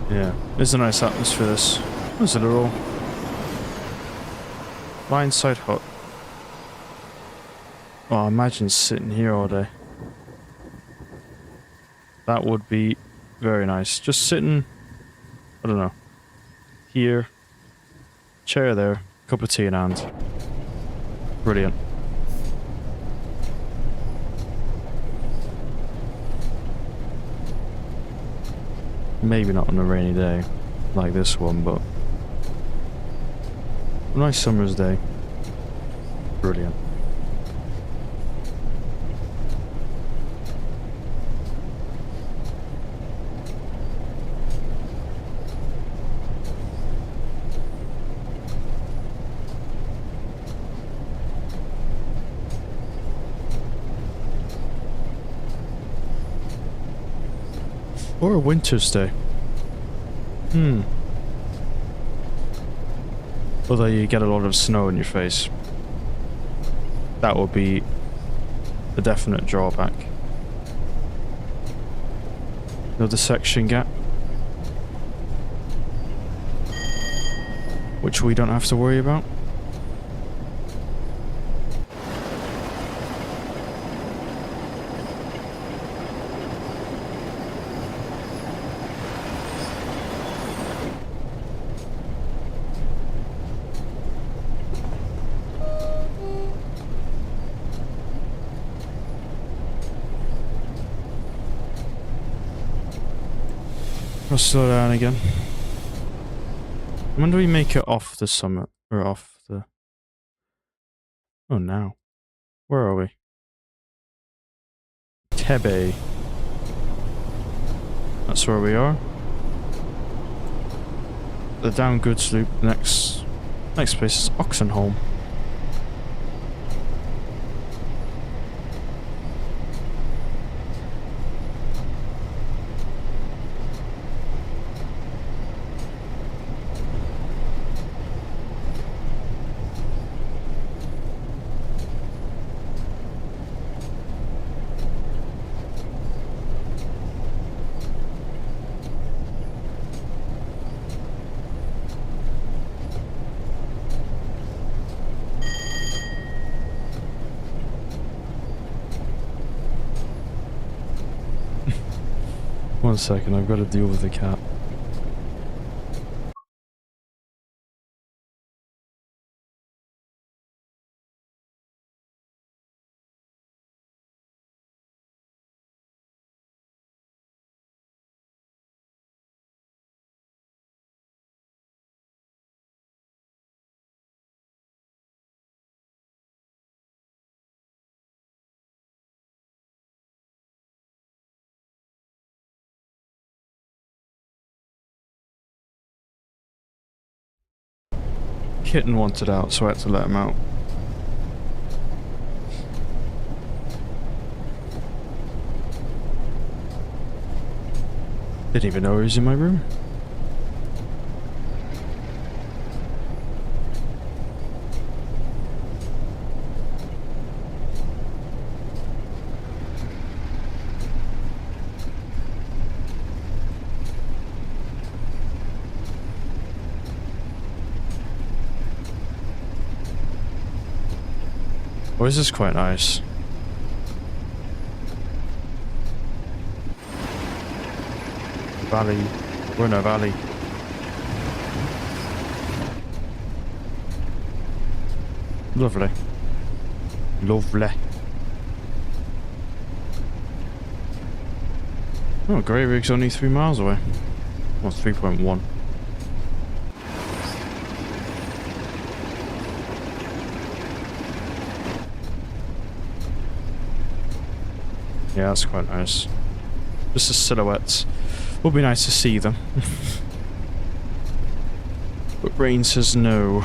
Yeah, it's a nice atmosphere, this. There's a little line side hut. Oh, imagine sitting here all day. That would be very nice. Just sitting, I don't know, here, chair there, cup of tea in hand. Brilliant. Maybe not on a rainy day like this one, but a nice summer's day. Brilliant. Or a winter's day. Although you get a lot of snow in your face. That would be a definite drawback. Another section gap. Which we don't have to worry about. I'll slow down again. When do we make it off the summit? Or off the... Oh, now. Where are we? Tebe. That's where we are. The down goods loop. Next place is Oxenholme. One second, I've got to deal with the cat. Kitten wanted out, so I had to let him out. Didn't even know he was in my room. Oh, this is quite nice. Valley. We're in a valley. Lovely. Lovely. Oh, Grey Rig's only 3 miles away. Well, 3.1. Yeah, that's quite nice. Just the silhouettes. Would be nice to see them. But brain says no.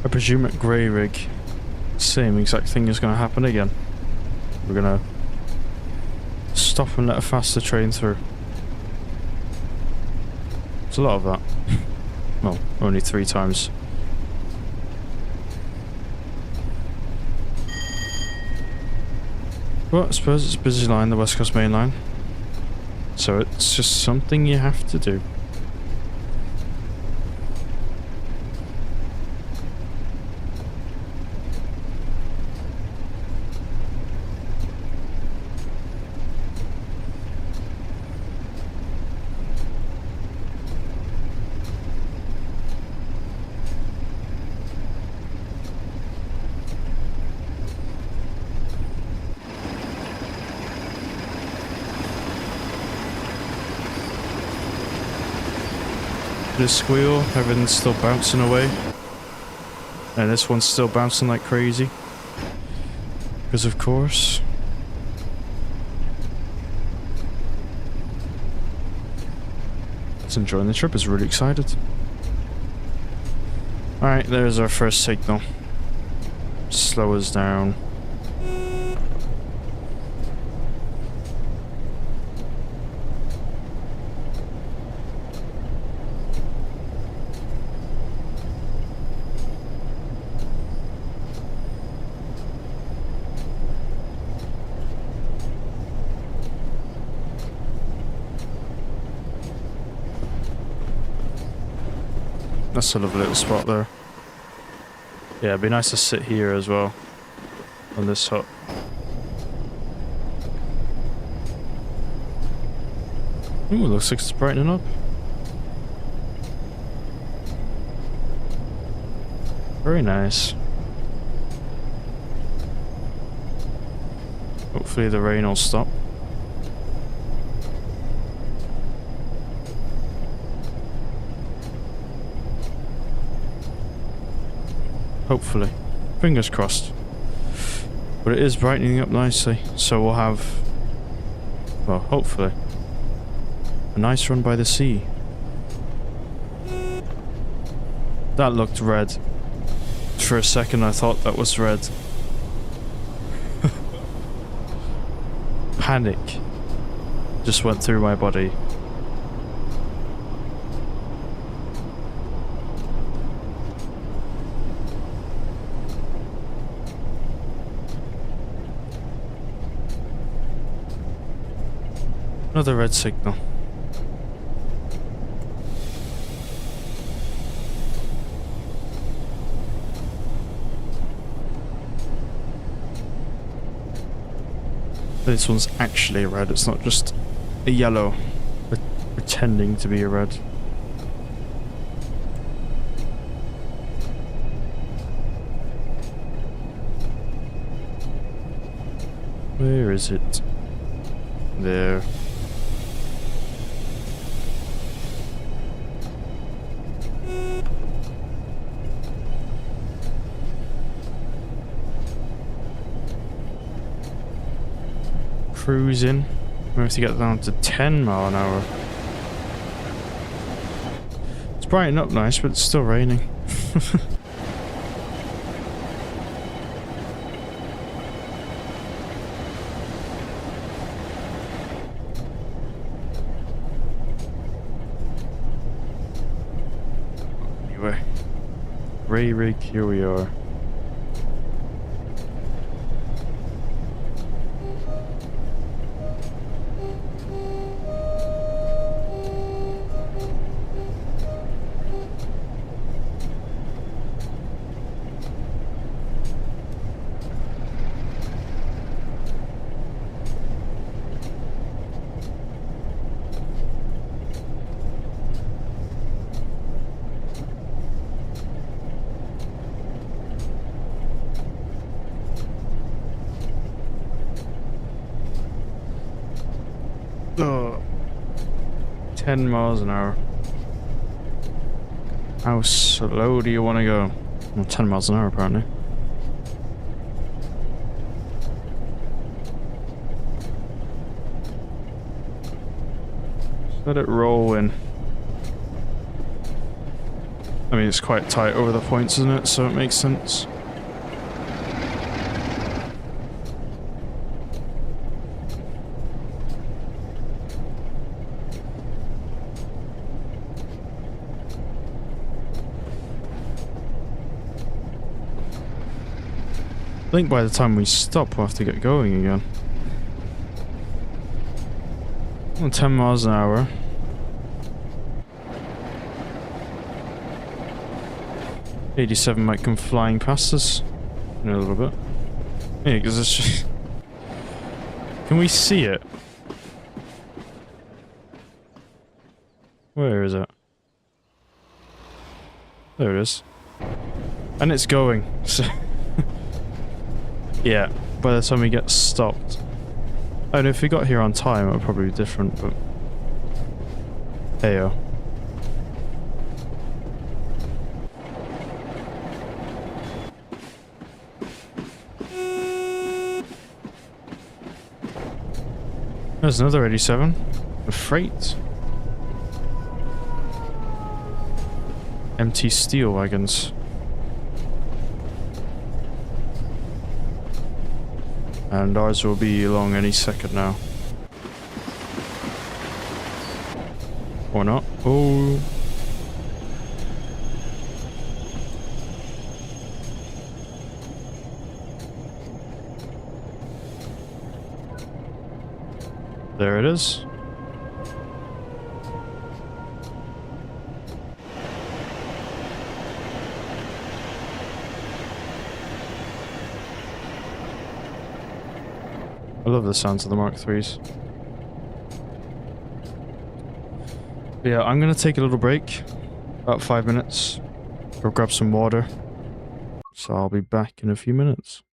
I presume at Grey Rig, same exact thing is going to happen again. We're going to stop and let a faster train through. It's a lot of that. Well, only 3 times. Well, I suppose it's a busy line, the West Coast Main Line. So it's just something you have to do. This squeal, everything's still bouncing away. And this one's still bouncing like crazy. Because of course. It's enjoying the trip, is really excited. Alright, there's our first signal. Slow us down. That's a lovely little spot there. Yeah, it'd be nice to sit here as well. On this hut. Ooh, looks like it's brightening up. Very nice. Hopefully the rain will stop. Hopefully. Fingers crossed. But it is brightening up nicely, so we'll have, well, hopefully, a nice run by the sea. That looked red. For a second I thought that was red. Panic just went through my body. Another red signal. This one's actually red, it's not just a yellow pretending to be a red. Where is it? There. Cruising. We have to get down to 10 mile an hour. It's brightening up nice, but it's still raining. Anyway. Ray, here we are. Oh, 10 miles an hour. How slow do you want to go? Well, 10 miles an hour apparently. Just let it roll in. I mean, it's quite tight over the points, isn't it? So it makes sense. I think by the time we stop, we'll have to get going again. Well, 10 miles an hour. $87 might come flying past us in a little bit. Yeah, because it's just... Can we see it? Where is it? There it is. And it's going, so... Yeah, by the time we get stopped. Oh, and if we got here on time, it would probably be different, but... Heyo. There's another 87. The freight. Empty steel wagons. And ours will be along any second now. Or not. Oh. There it is. I love the sounds of the Mark IIIs. But yeah, I'm gonna take a little break. About 5 minutes. Go grab some water. So I'll be back in a few minutes.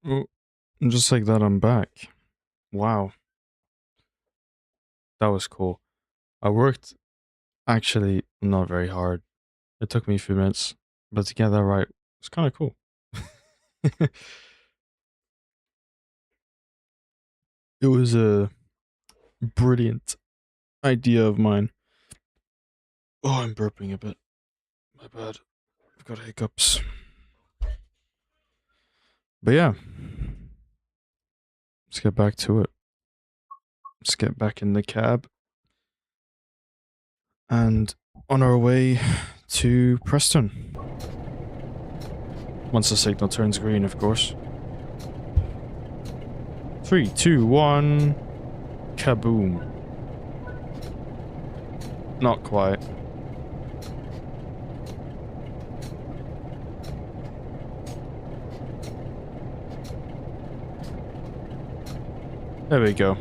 Oh, just like that, I'm back. Wow, that was cool. I worked actually not very hard. It took me a few minutes, but to get that right was kind of cool. It was a brilliant idea of mine. Oh, I'm burping a bit. My bad. I've got hiccups. But yeah, let's get back to it. Let's get back in the cab and on our way to Preston. Once the signal turns green, of course. 3, 2, 1. Kaboom. Not quite. There we go.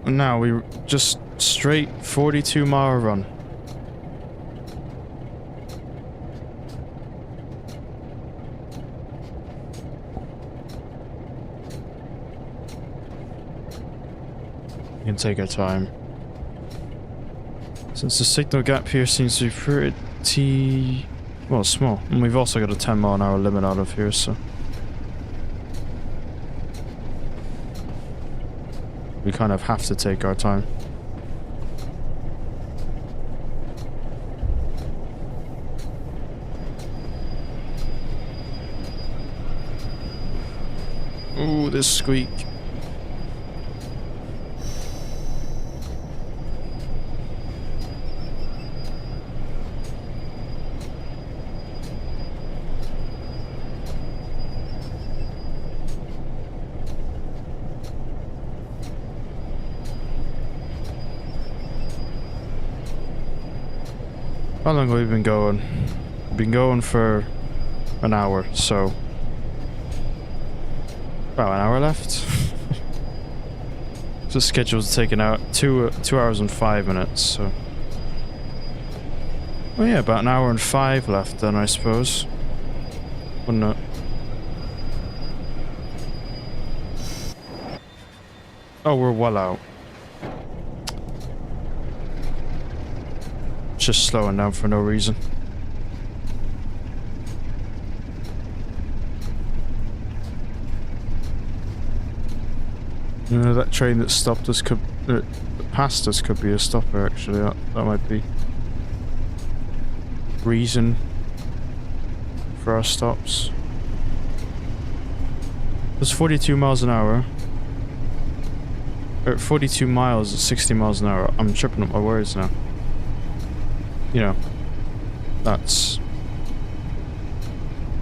And now we just straight 42-mile run. We can take our time. Since the signal gap here seems to be pretty, well, small. And we've also got a 10-mile-an-hour limit out of here, so we kind of have to take our time. Ooh, this squeak. How long have we been going? We've been going for an hour, so about an hour left. The schedule's taken out 2 hours and 5 minutes, so well, yeah, about an hour and 5 left then, I suppose. Wouldn't it? Oh, we're well out. Just slowing down for no reason. You know, that train that stopped us could, that passed us could be a stopper, actually. That might be reason for our stops. It's 42 miles an hour. 42 miles at 60 miles an hour. I'm tripping up my words now. You know, that's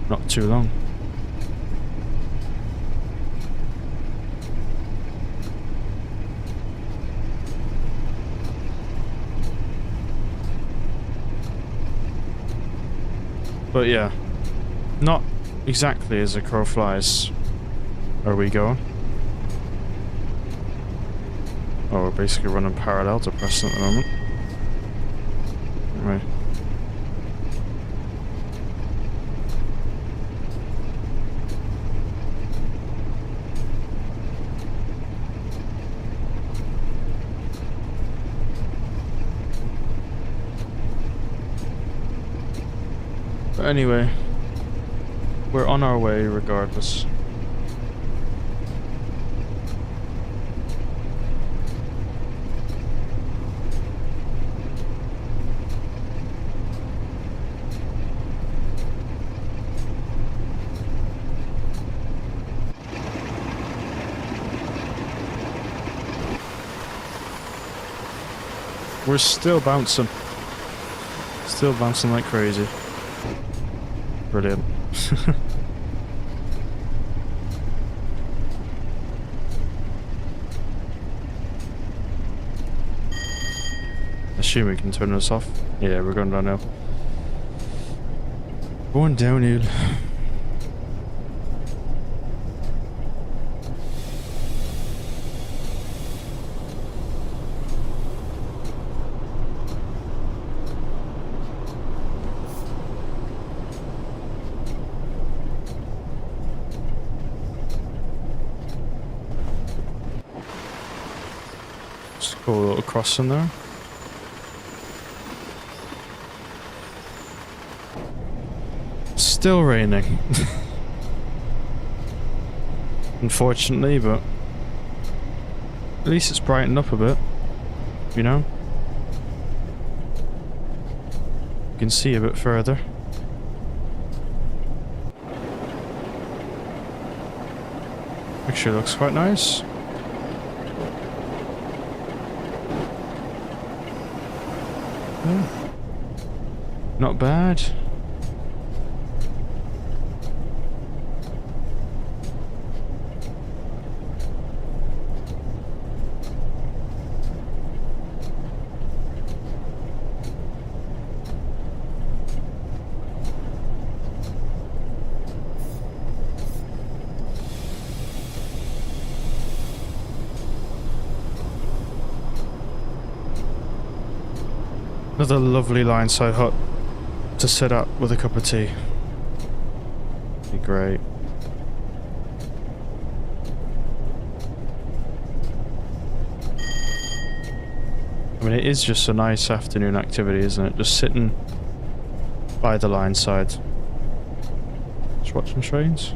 not too long. But yeah, not exactly as a crow flies. Are we going? Oh, we're basically running parallel to Preston at the moment. Right. But anyway, we're on our way regardless. We're still bouncing. Still bouncing like crazy. Brilliant. Assume we can turn this off. Yeah, we're going downhill. Going downhill. Just a cool little crossing there. Still raining. Unfortunately, but at least it's brightened up a bit, you know? You can see a bit further. Actually looks quite nice. Yeah. Not bad. Another lovely line side hut to sit at with a cup of tea. Be great. I mean, it is just a nice afternoon activity, isn't it? Just sitting by the line side. Just watching trains.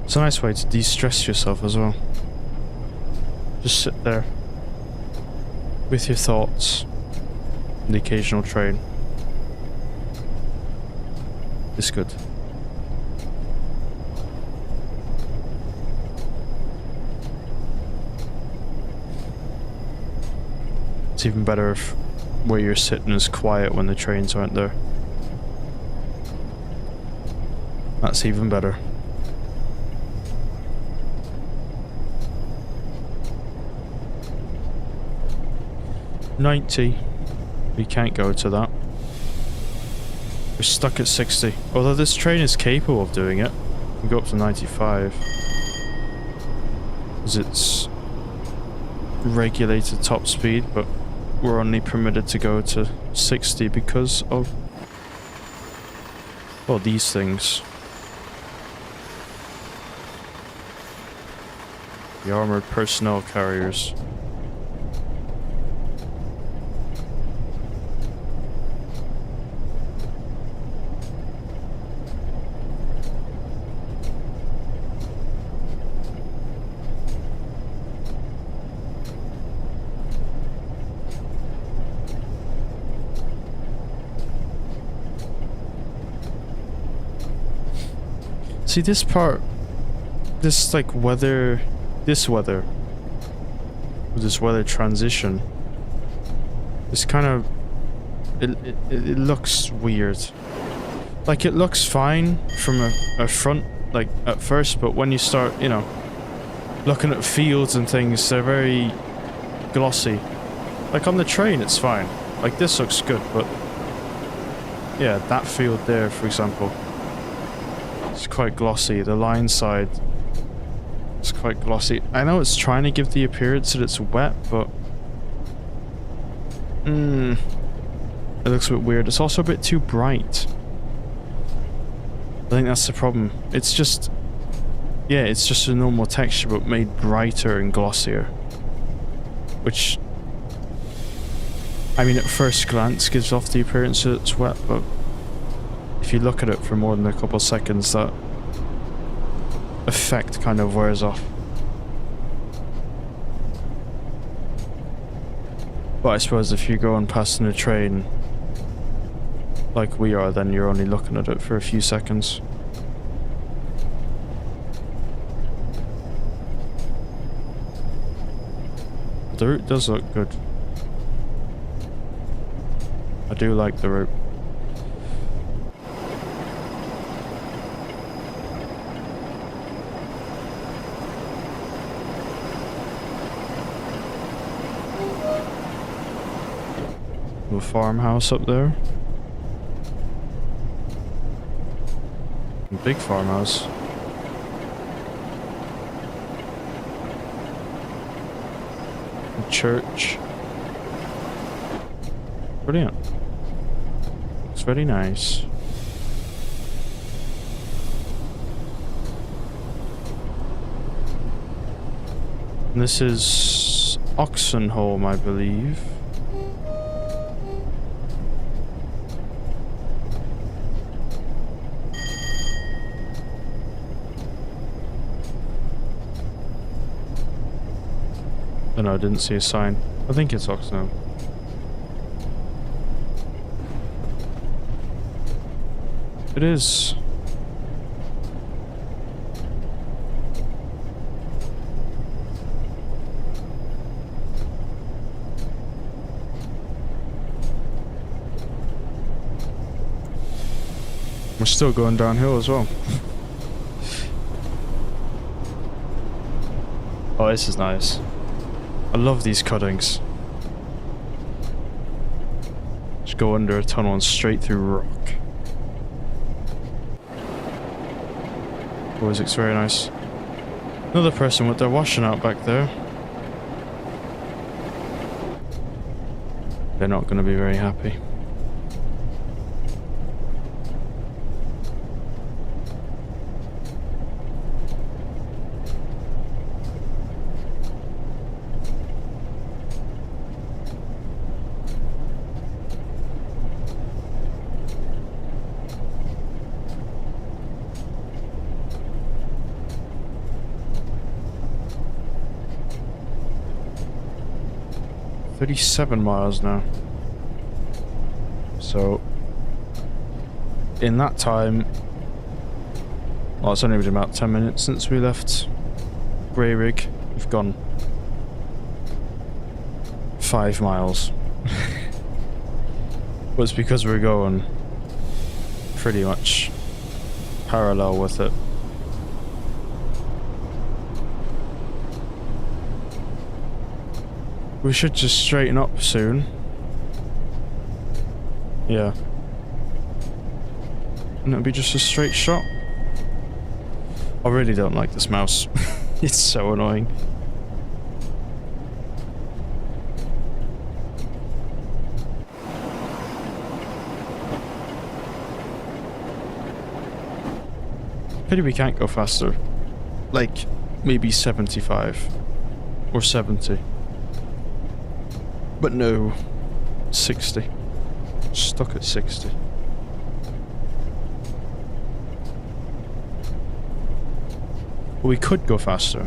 It's a nice way to de-stress yourself as well. Just sit there with your thoughts and the occasional train. It's good. It's even better if where you're sitting is quiet when the trains aren't there. That's even better. $90. We can't go to that. We're stuck at 60. Although this train is capable of doing it. We can go up to 95. Because it's regulated top speed, but we're only permitted to go to 60 because of, well, these things. The armored personnel carriers. See this part, this like weather, this weather transition, it's kind of, it looks weird. Like it looks fine from a front, like at first, but when you start, you know, looking at fields and things, they're very glossy. Like on the train, it's fine. Like this looks good, but yeah, that field there, for example. It's quite glossy. The line side is quite glossy. I know it's trying to give the appearance that it's wet, but it looks a bit weird. It's also a bit too bright. I think that's the problem. It's just, yeah, it's just a normal texture, but made brighter and glossier. Which, I mean, at first glance gives off the appearance that it's wet, but if you look at it for more than a couple of seconds, that effect kind of wears off. But I suppose if you're going past in a train like we are, then you're only looking at it for a few seconds. But the route does look good. I do like the route. A farmhouse up there. A big farmhouse. A church. Brilliant. Looks very nice. And this is Oxenholme, I believe. Oh no, I didn't see a sign. I think it's Oxenholme. It is. We're still going downhill as well. Oh, this is nice. I love these cuttings. Just go under a tunnel and straight through rock. Always looks very nice. Another person with their washing out back there. They're not going to be very happy. $37 now. So, in that time, well, it's only been about 10 minutes since we left Grey Rig. We've gone 5 miles. But it's because we're going pretty much parallel with it. We should just straighten up soon. Yeah. And it'll be just a straight shot. I really don't like this mouse. It's so annoying. Pity we can't go faster. Like, maybe 75. Or 70. But no, 60. Stuck at 60. Well, we could go faster.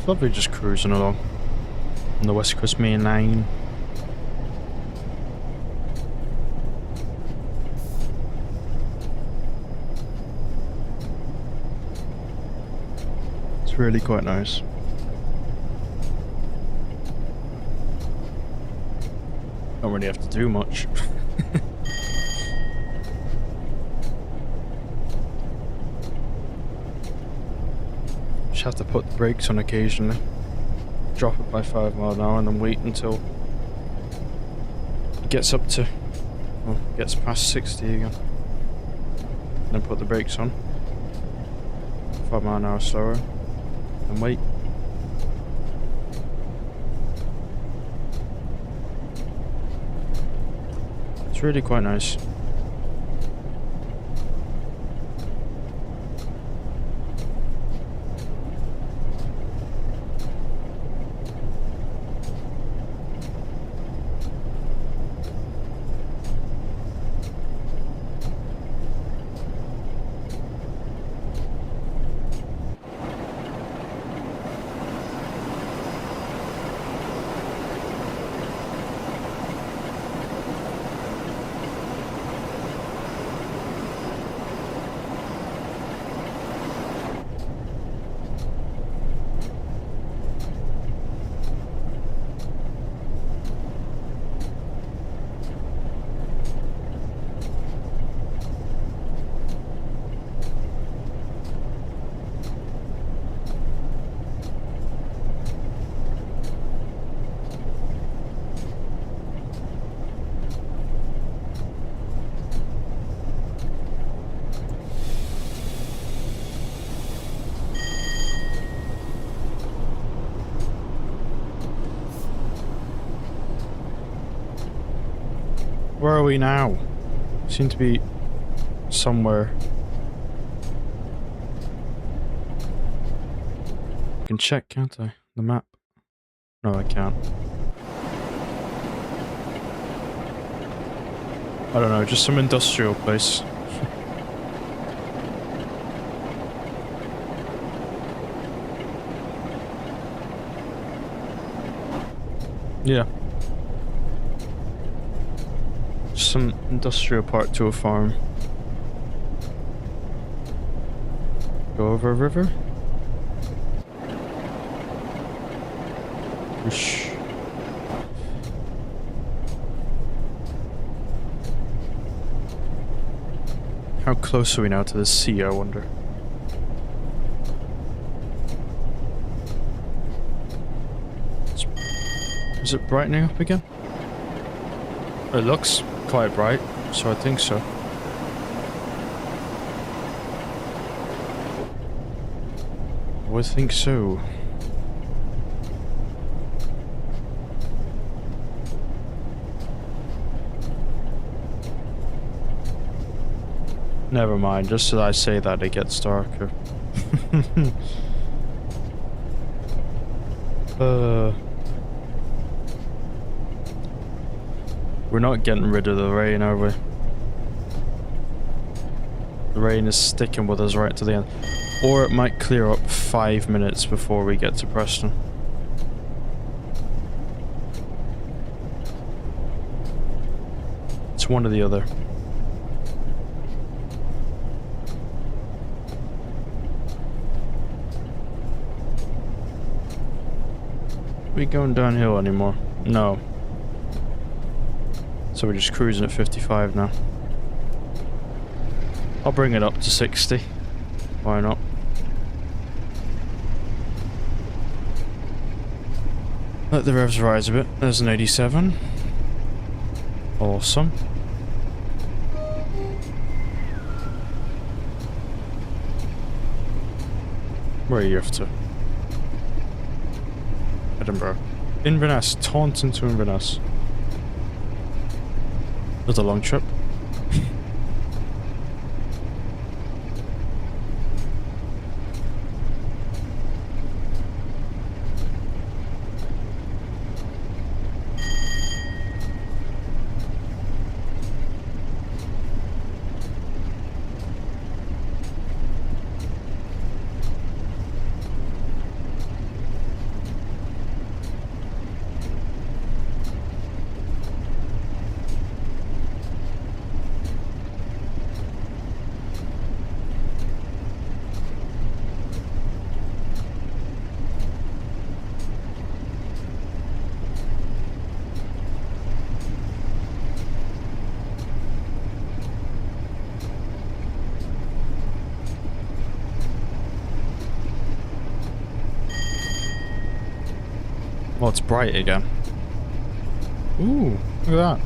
It's lovely just cruising along on the West Coast Main Line. It's really quite nice. Don't really have to do much. Have to put the brakes on occasionally, drop it by 5 miles an hour and then wait until it gets up to, well, gets past 60 again, and then put the brakes on 5 miles an hour slower and wait. It's really quite nice. Where are we now? Seem to be somewhere. I can check, can't I? The map. No, I can't. I don't know, just some industrial place. Yeah. Just some industrial part to a farm. Go over a river? Whoosh. How close are we now to the sea, I wonder? Is it brightening up again? It looks quite bright, so I think so. I would think so. Never mind, just as I say that, it gets darker. We're not getting rid of the rain, are we? The rain is sticking with us right to the end. Or it might clear up 5 minutes before we get to Preston. It's one or the other. Are we going downhill anymore? No. So we're just cruising at 55 now. I'll bring it up to 60. Why not? Let the revs rise a bit. There's an 87. Awesome. Where are you off to? Edinburgh. Inverness. Taunton to Inverness. That's a long trip. Oh, it's bright again. Ooh, look at that.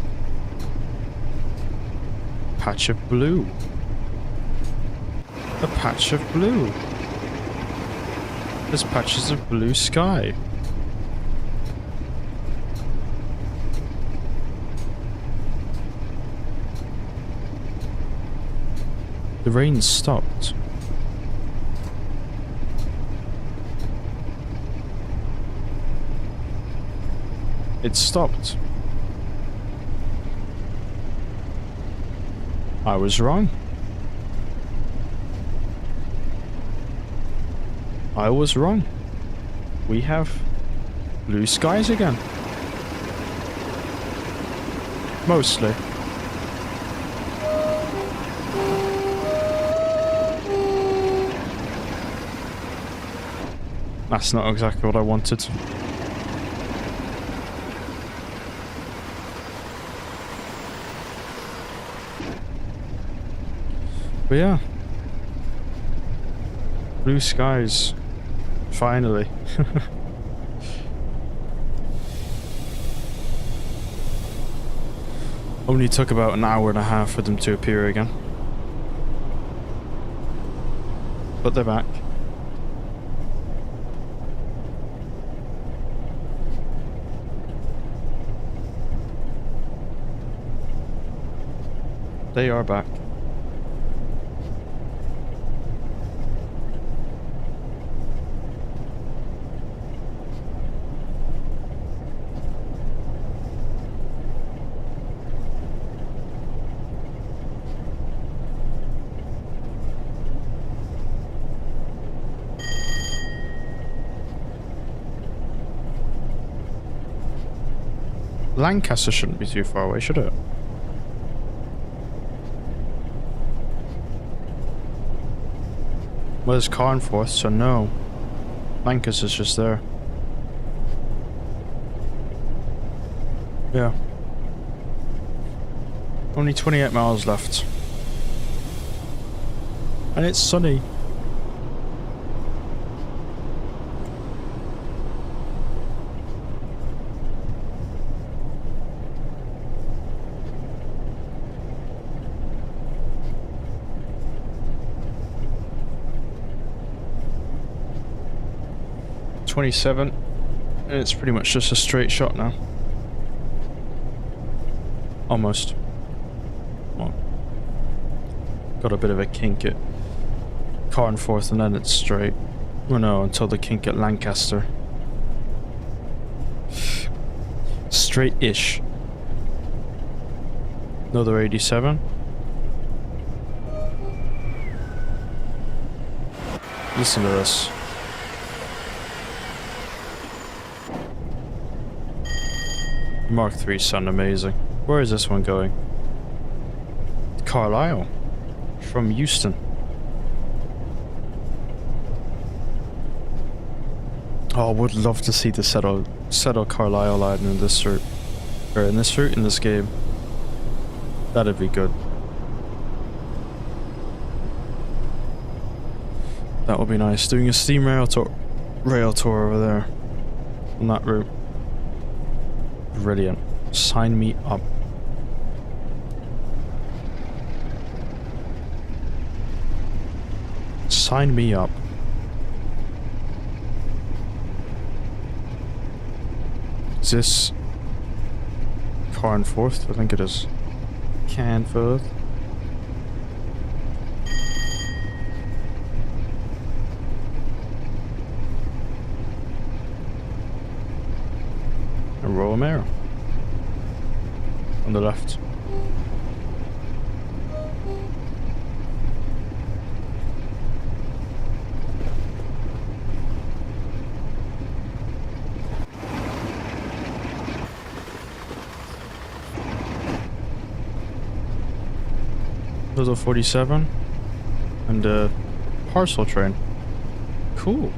Patch of blue. A patch of blue. There's patches of blue sky. The rain stopped. It stopped. I was wrong. I was wrong. We have blue skies again. Mostly. That's not exactly what I wanted. But yeah. Blue skies. Finally. Only took about an hour and a half for them to appear again. But they're back. They are back. Lancaster shouldn't be too far away, should it? Well, there's Carnforth, so no. Lancaster's just there. Yeah. Only 28 miles left. And it's sunny. .27, and it's pretty much just a straight shot now. Almost. Well, got a bit of a kink at Carnforth and then it's straight. Oh no, until the kink at Lancaster. Straight-ish. Another 87. Listen to this. Mark 3 sound amazing. Where is this one going? Carlisle. From Euston. Oh, I would love to see the settle Carlisle line in this route. Or in this route in this game. That'd be good. That would be nice. Doing a steam rail tour over there. On that route. Brilliant. Sign me up. Sign me up. Is this Carnforth? I think it is. Carnforth. A row of mare. On the left. Little 47 and a parcel train. Cool.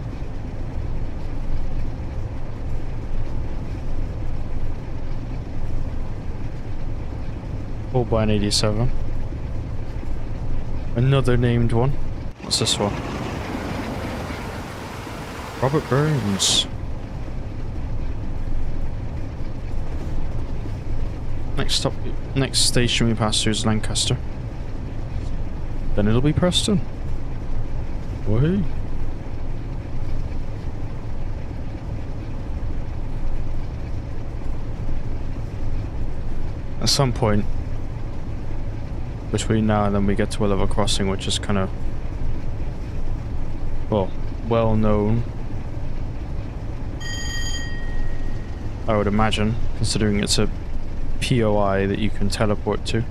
Pulled by an 87. Another named one. What's this one? Robert Burns. Next station we pass through is Lancaster. Then it'll be Preston. Woohoo. At some point between now and then we get to a level crossing, which is kind of, well known, I would imagine, considering it's a POI that you can teleport to.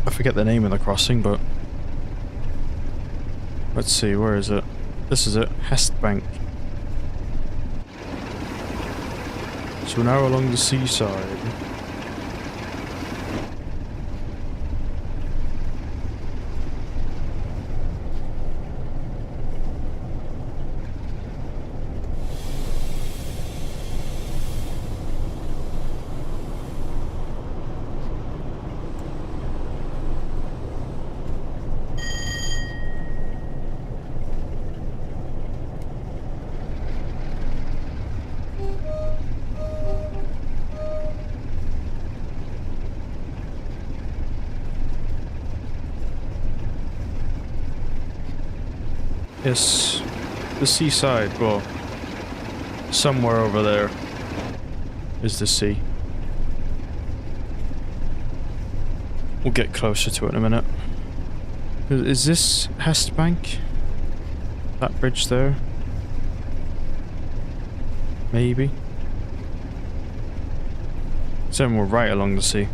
I forget the name of the crossing, but let's see, where is it? This is it, Hestbank. So now along the seaside. Yes, the seaside, well, somewhere over there is the sea. We'll get closer to it in a minute. Is this Hest Bank? That bridge there? Maybe. So we're right along the sea.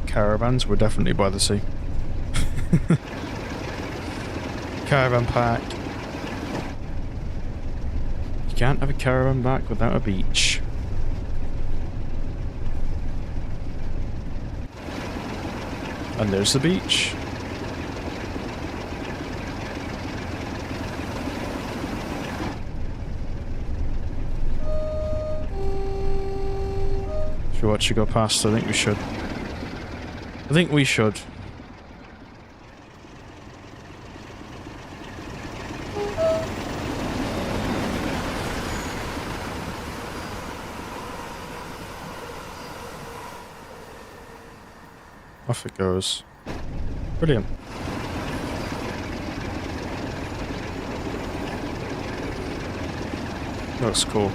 Caravans, we're definitely by the sea. Caravan park. You can't have a caravan park without a beach. And there's the beach. Should we watch you go past? I think we should. I think we should. Off it goes. Brilliant. Looks cool.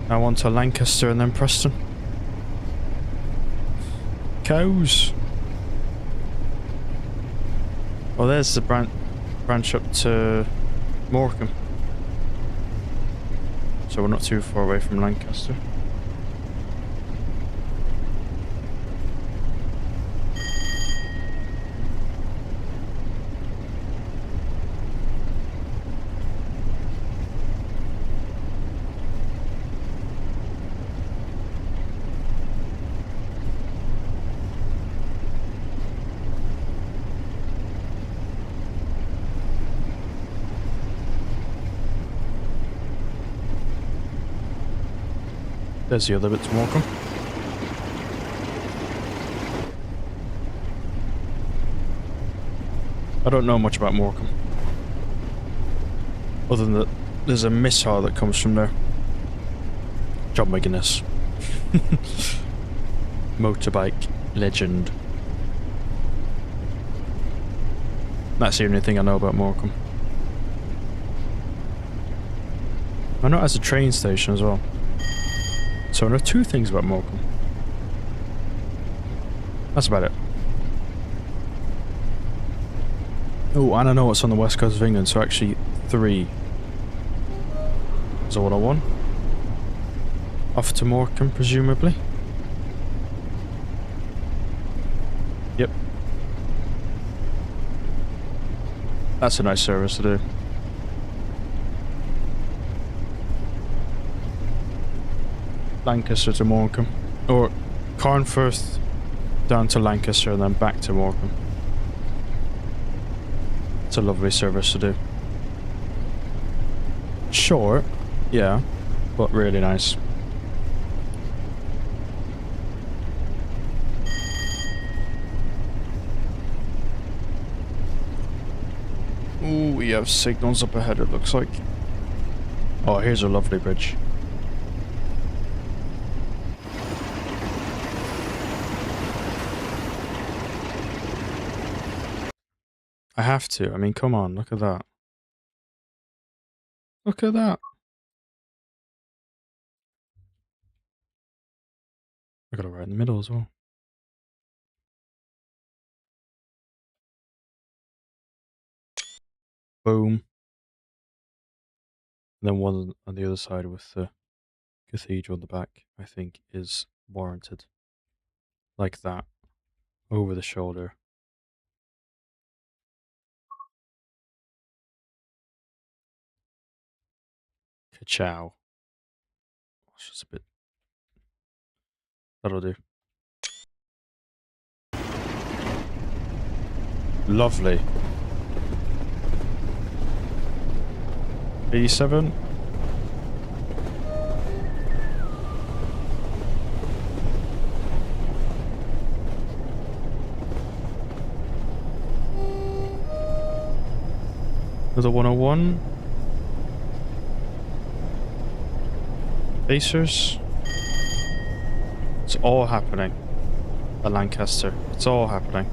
Now on to Lancaster and then Preston. Cows. Well, there's the branch up to Morecambe. So we're not too far away from Lancaster. There's the other bit to Morecambe. I don't know much about Morecambe. Other than that, there's a missile that comes from there. John McGuinness. Motorbike legend. That's the only thing I know about Morecambe. I know it has a train station as well. So I know two things about Morecambe. That's about it. Oh, and I know it's on the west coast of England, so actually 3. Is a 101. Off to Morecambe, presumably. Yep. That's a nice service to do. Lancaster to Morecambe. Or Carnforth down to Lancaster and then back to Morecambe. It's a lovely service to do. Short, yeah, but really nice. Ooh, we have signals up ahead, it looks like. Oh, here's a lovely bridge. I have to. I mean, come on, look at that. Look at that. I got it right in the middle as well. Boom. And then one on the other side with the cathedral in the back, I think, is warranted. Like that. Over the shoulder. Ka-chow. It's just a bit... That'll do. Lovely. 87. Another 101. Pacers. It's all happening. At Lancaster. It's all happening.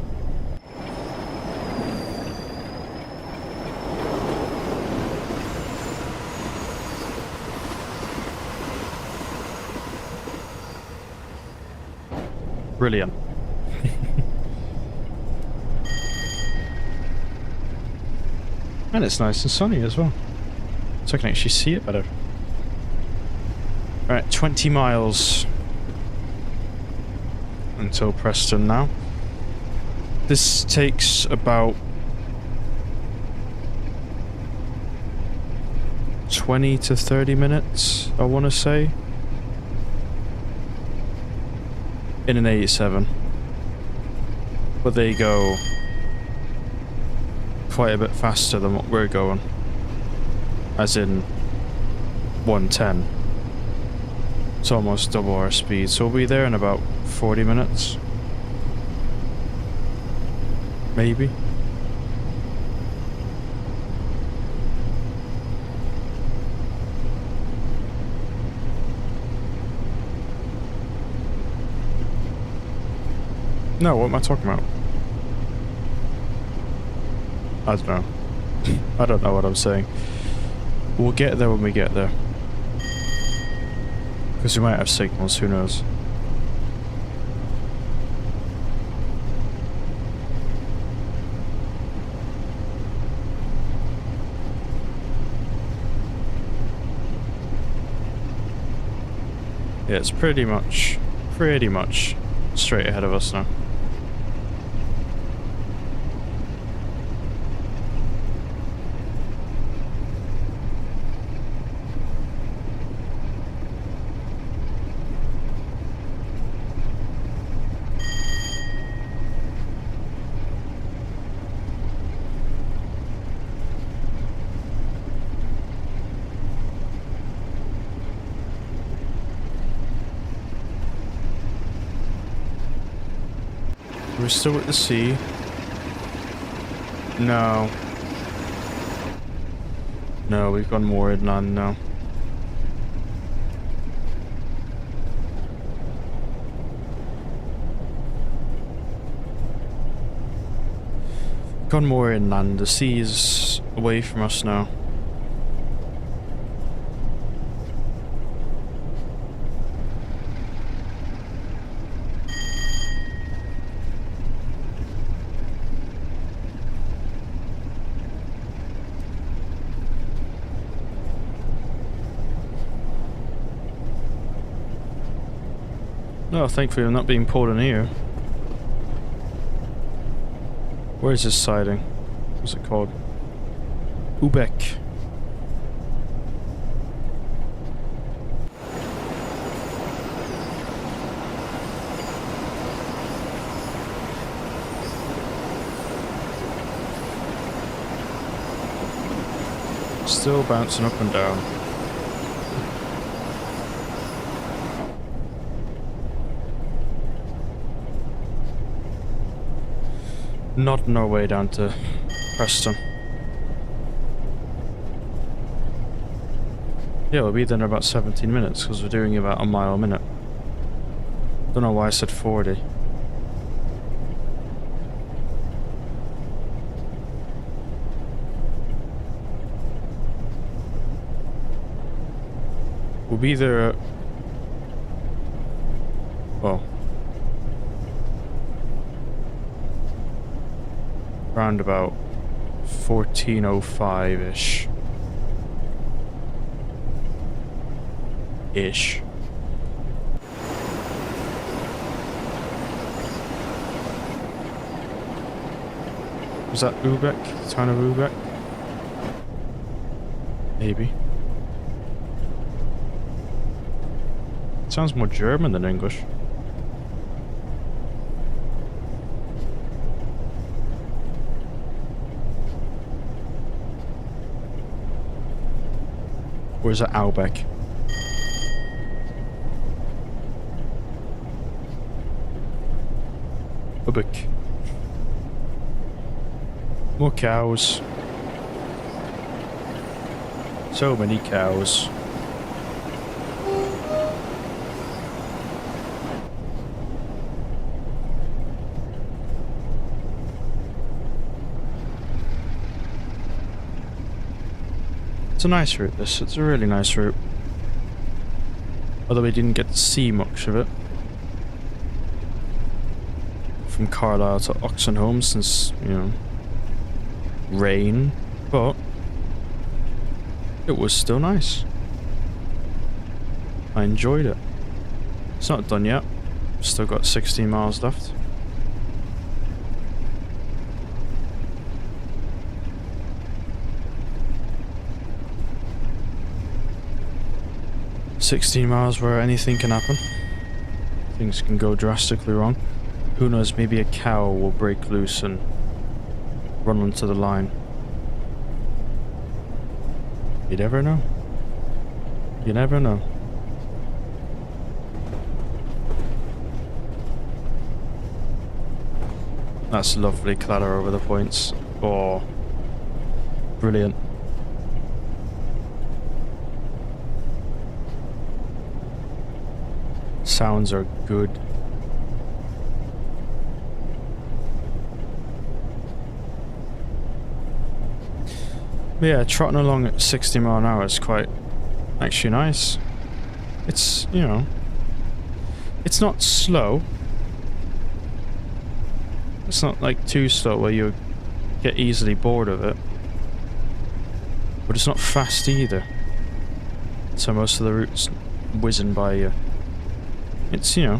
Brilliant. And it's nice and sunny as well. So I can actually see it better. Alright, 20 miles until Preston now. This takes about 20 to 30 minutes, I want to say. In an 87. But they go quite a bit faster than what we're going. As in 110. It's almost double our speed, so we'll be there in about 40 minutes. Maybe. No, what am I talking about? I don't know. I don't know what I'm saying. We'll get there when we get there. Because we might have signals, who knows. Yeah, it's pretty much straight ahead of us now. We're still at the sea. No. No, we've gone more inland now. Gone more inland. The sea is away from us now. No, thankfully I'm not being pulled in here. Where is this siding? What's it called? Ubeck. Still bouncing up and down. Not on our way down to Preston. Yeah, we'll be there in about 17 minutes because we're doing about a mile a minute. Don't know why I said 40. We'll be there at... well... around about 14:05-ish. Was that Ubeck? The town of Ubeck? Maybe. It sounds more German than English. Or is it Albeck? Ubeck. More cows. So many cows. It's a nice route, this. It's a really nice route. Although we didn't get to see much of it. From Carlisle to Oxenholme since, you know, rain. But it was still nice. I enjoyed it. It's not done yet. Still got 16 miles left. "16 miles where anything can happen. Things can go drastically wrong. Who knows, maybe a cow will break loose and run onto the line. You never know. You never know." That's lovely clatter over the points. Oh, brilliant. Sounds are good. But yeah, trotting along at 60 mile an hour is quite actually nice. It's, you know, it's not slow. It's not like too slow where you get easily bored of it. But it's not fast either. So most of the routes whizzing by you. It's, you know,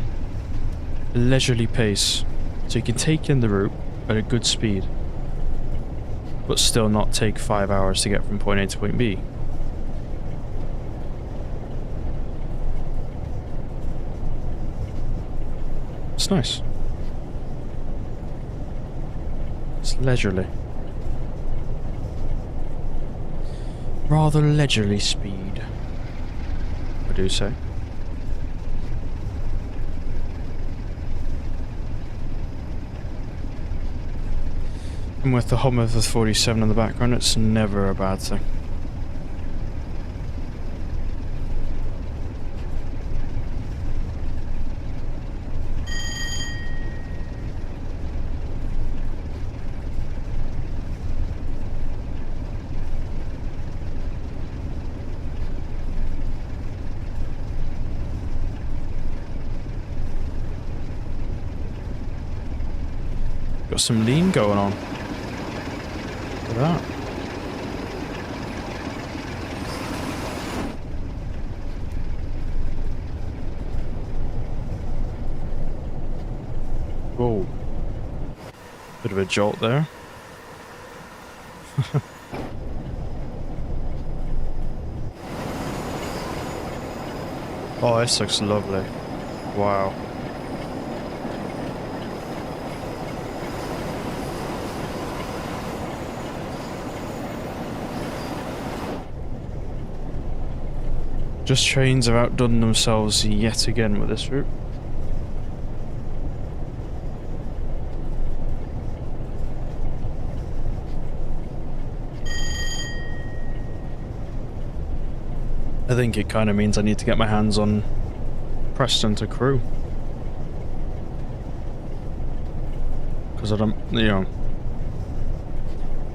a leisurely pace. So you can take in the route at a good speed. But still not take 5 hours to get from point A to point B. It's nice. It's leisurely. Rather leisurely speed, I do say. And with the hum of the 47 in the background, it's never a bad thing. Got some lean going on. Look at that. Whoa. Bit of a jolt there. Oh, this looks lovely. Wow. Just trains have outdone themselves yet again with this route. I think it kind of means I need to get my hands on Preston to Crewe. Because I don't, you know,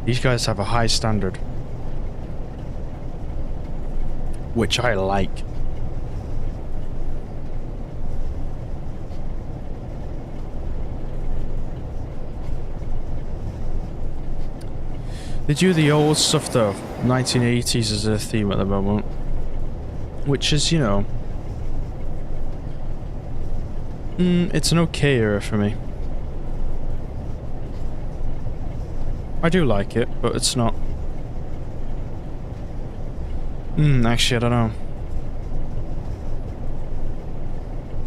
these guys have a high standard. Which I like. They do the old stuff though. 1980s is a theme at the moment. Which is, you know... it's an okay era for me. I do like it, but it's not... actually, I don't know.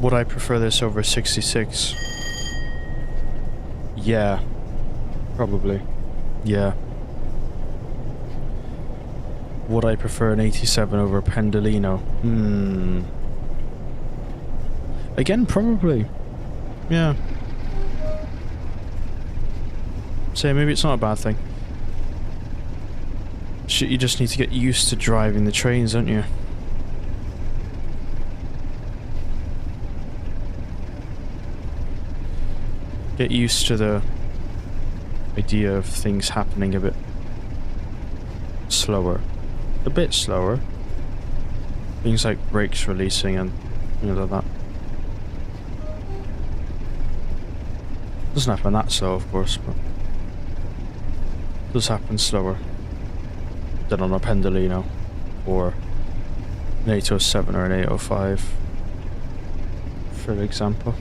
Would I prefer this over 66? Yeah. Probably. Yeah. Would I prefer an 87 over a Pendolino? Again, probably. Yeah. So maybe it's not a bad thing. Shit, you just need to get used to driving the trains, don't you? Get used to the idea of things happening a bit slower. a bit slower. Things like brakes releasing and like that. Doesn't happen that slow, of course, but does happen slower than on a Pendolino or an 807 or an 805, for example.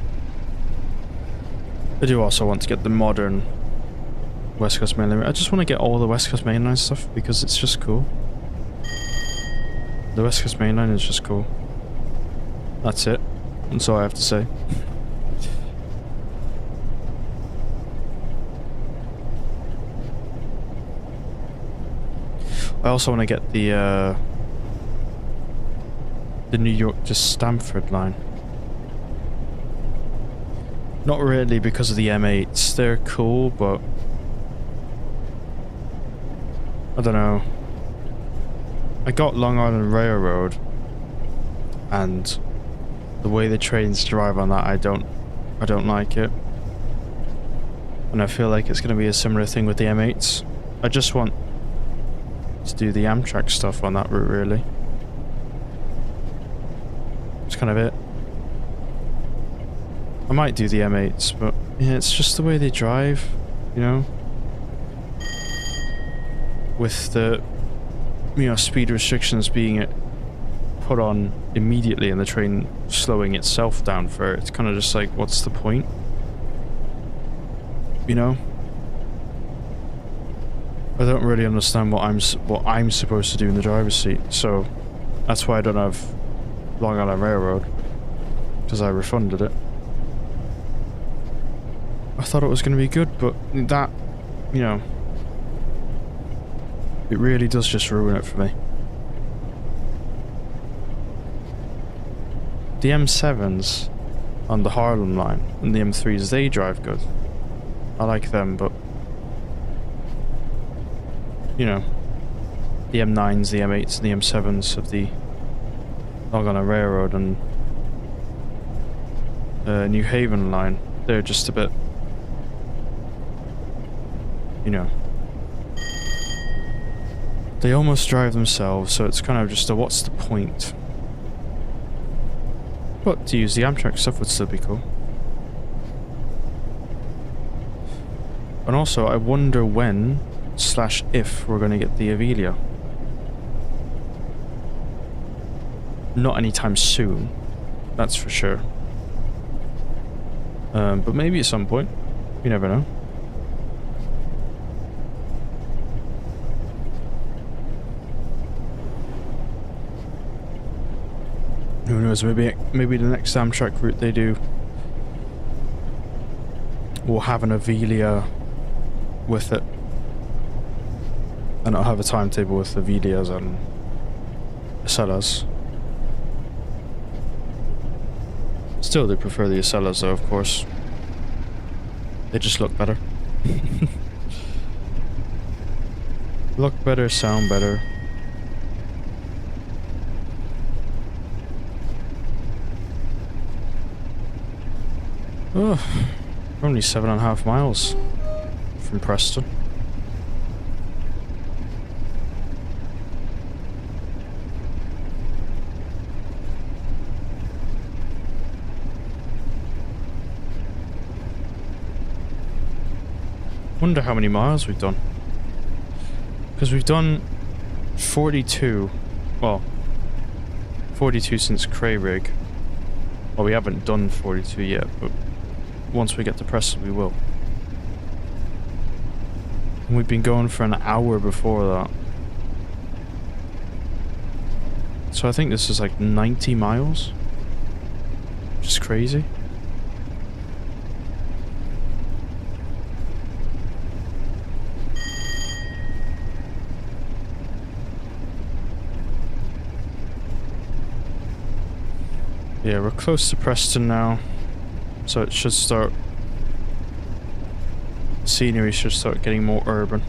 I do also want to get the modern West Coast Mainline. I just want to get all the West Coast Mainline stuff because it's just cool. The West Coast Mainline is just cool. That's it. That's all I have to say. I also want to get the New York to Stamford line. Not really because of the M8s. They're cool, but I don't know. I got Long Island Railroad, and the way the trains drive on that, I don't like it. And I feel like it's going to be a similar thing with the M8s. I just want to do the Amtrak stuff on that route, really. That's kind of it. I might do the M8s, but yeah, it's just the way they drive, you know? With the, speed restrictions being put on immediately and the train slowing itself down for it, it's kind of just like, what's the point? You know? I don't really understand what I'm supposed to do in the driver's seat, so that's why I don't have Long Island Railroad, because I refunded it. I thought it was going to be good, but that, it really does just ruin it for me. The M7s on the Harlem line and the M3s, they drive good. I like them, but the M9s, the M8s, and the M7s of the Long Island Railroad and New Haven line, they're just a bit, they almost drive themselves, so it's kind of just a what's the point? But to use the Amtrak stuff would still be cool. And also, I wonder when / if we're going to get the Avelia. Not anytime soon, that's for sure. But maybe at some point. You never know. Who knows, maybe the next Amtrak route they do will have an Avelia with it. And I'll have a timetable with Avelias and Acellas. Still, they prefer the Acellas though, of course. They just look better. Look better, sound better. Oh, only 7.5 miles from Preston. Wonder how many miles we've done. Because we've done 42. Well, 42 since Crayrig. Well, we haven't done 42 yet, but once we get to Preston, we will. And we've been going for an hour before that. So I think this is like 90 miles. Which is crazy. Yeah, we're close to Preston now. So it should start... scenery should start getting more urban.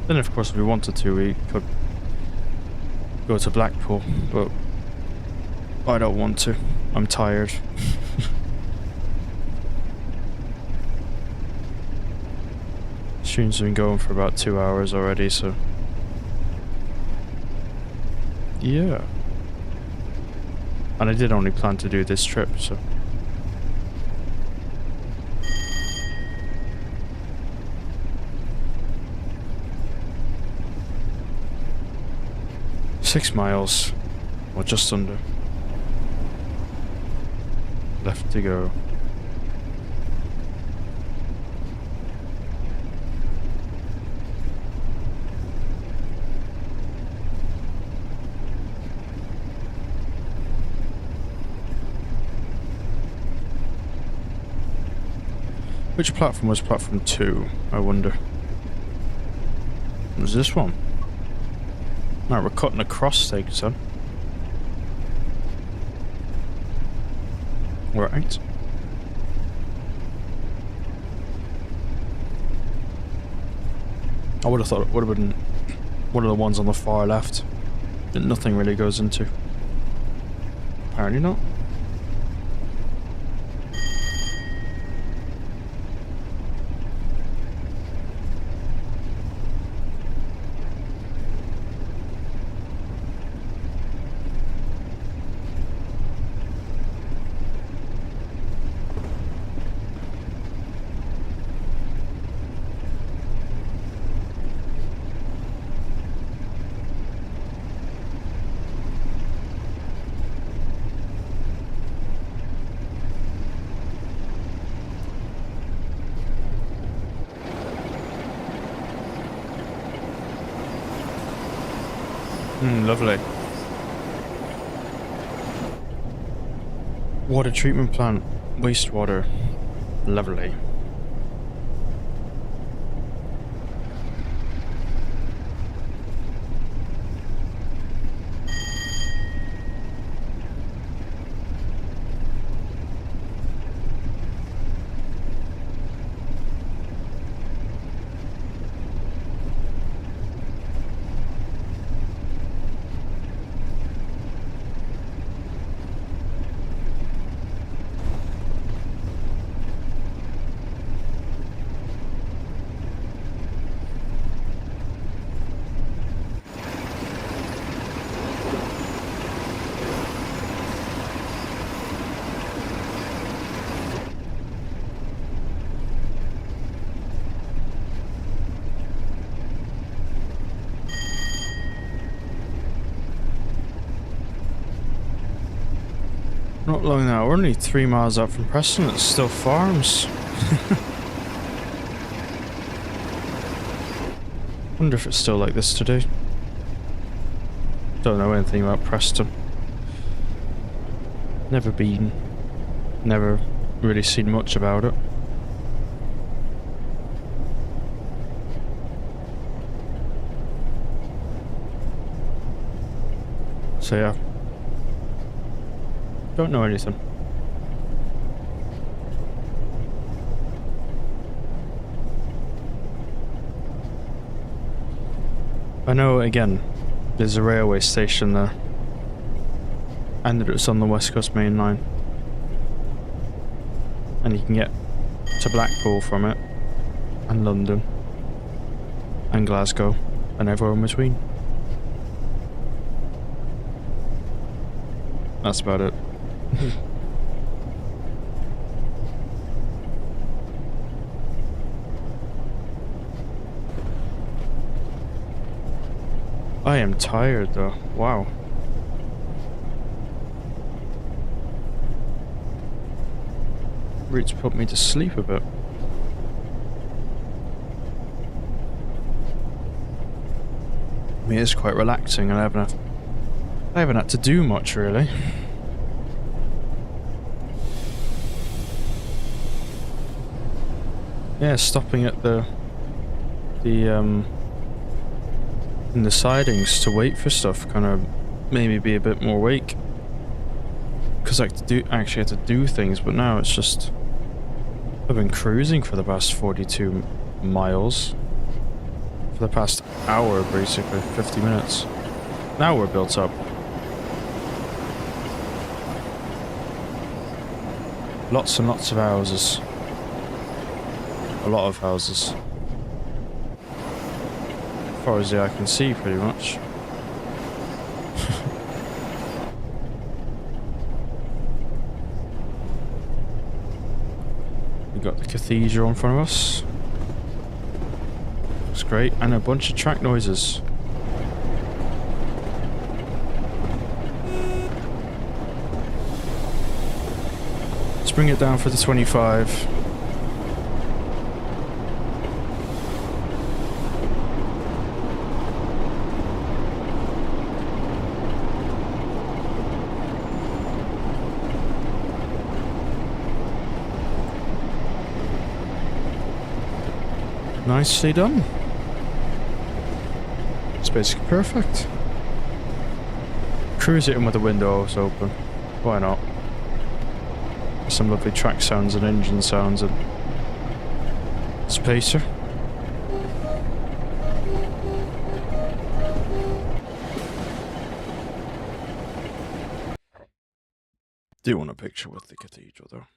Then of course if we wanted to, we could go to Blackpool, but I don't want to. I'm tired. Stream's been going for about 2 hours already, so... yeah. And I did only plan to do this trip, so... 6 miles, or just under, left to go. Which platform was platform 2, I wonder? Was this one? Right, we're cutting across things then. Right. I would have thought it would have been one of the ones on the far left that nothing really goes into. Apparently not. Lovely. Water treatment plant, wastewater. Lovely. Not long now, we're only 3 miles out from Preston, it's still farms. Wonder if it's still like this today. Don't know anything about Preston. Never been. Never really seen much about it. So yeah. Don't know anything. I know, again, there's a railway station there. And that it's on the West Coast Main Line. And you can get to Blackpool from it. And London. And Glasgow. And everywhere in between. That's about it. I am tired though. Wow. Roots put me to sleep a bit. I mean, it's quite relaxing and I haven't had to do much really. Yeah, stopping at in the sidings to wait for stuff kind of made me be a bit more awake. Because I actually had to do things, but now it's just... I've been cruising for the past 42 miles. For the past hour, basically, 50 minutes. Now we're built up. Lots and lots of houses. A lot of houses. far as the eye can see, pretty much. We got the cathedral in front of us. Looks great, and a bunch of track noises. Let's bring it down for the 25. Nicely done. It's basically perfect. Cruise it in with the windows open. Why not? Some lovely track sounds and engine sounds and spacer. Do want a picture with the cathedral though,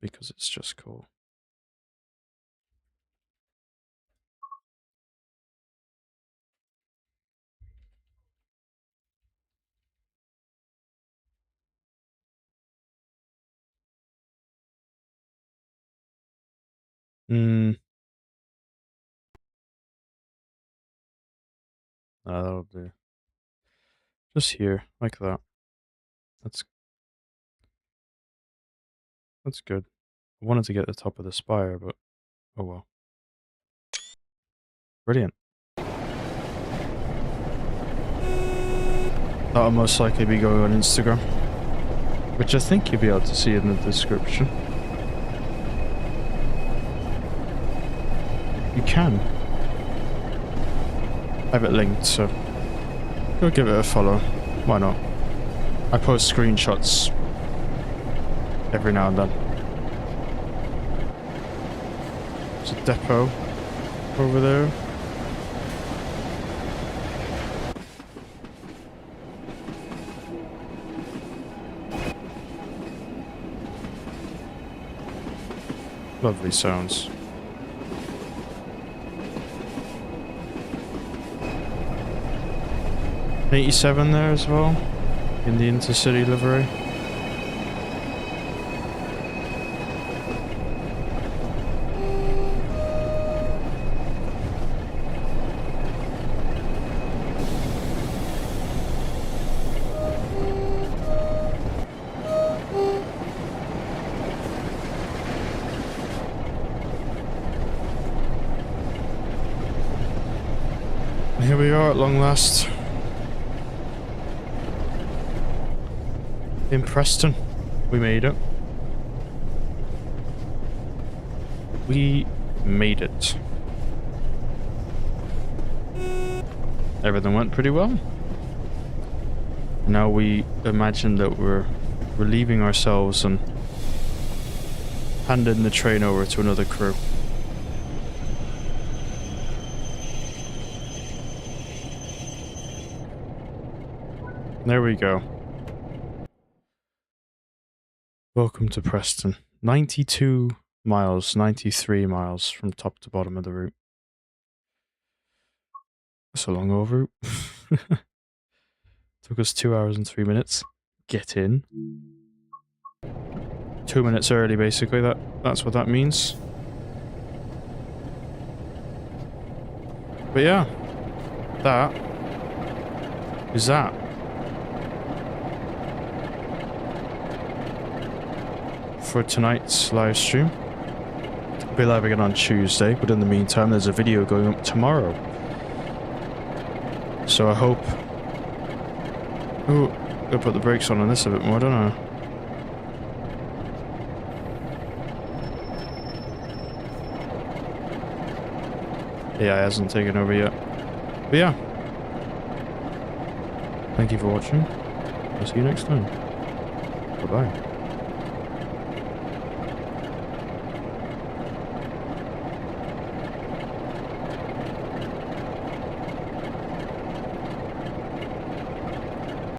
because it's just cool. That'll do. Just here, like that. That's good. I wanted to get the top of the spire, but oh well. Brilliant. That'll most likely be going on Instagram, which I think you'll be able to see in the description. You can. I have it linked, so go give it a follow. Why not? I post screenshots every now and then. There's a depot over there. Lovely sounds. 87 there as well, in the intercity livery. And here we are at long last. In Preston. We made it. We made it. Everything went pretty well. Now we imagine that we're relieving ourselves and handing the train over to another crew. There we go. Welcome to Preston. 92 miles, 93 miles from top to bottom of the route. That's a long old route. Took us 2 hours and 3 minutes. Get in. 2 minutes early, basically. That's what that means. But yeah, that is that. For tonight's live stream. I'll be live again on Tuesday, but in the meantime there's a video going up tomorrow. So I hope... Ooh, I'll put the brakes on this a bit more, don't I? AI hasn't taken over yet. But yeah. Thank you for watching. I'll see you next time. Bye-bye.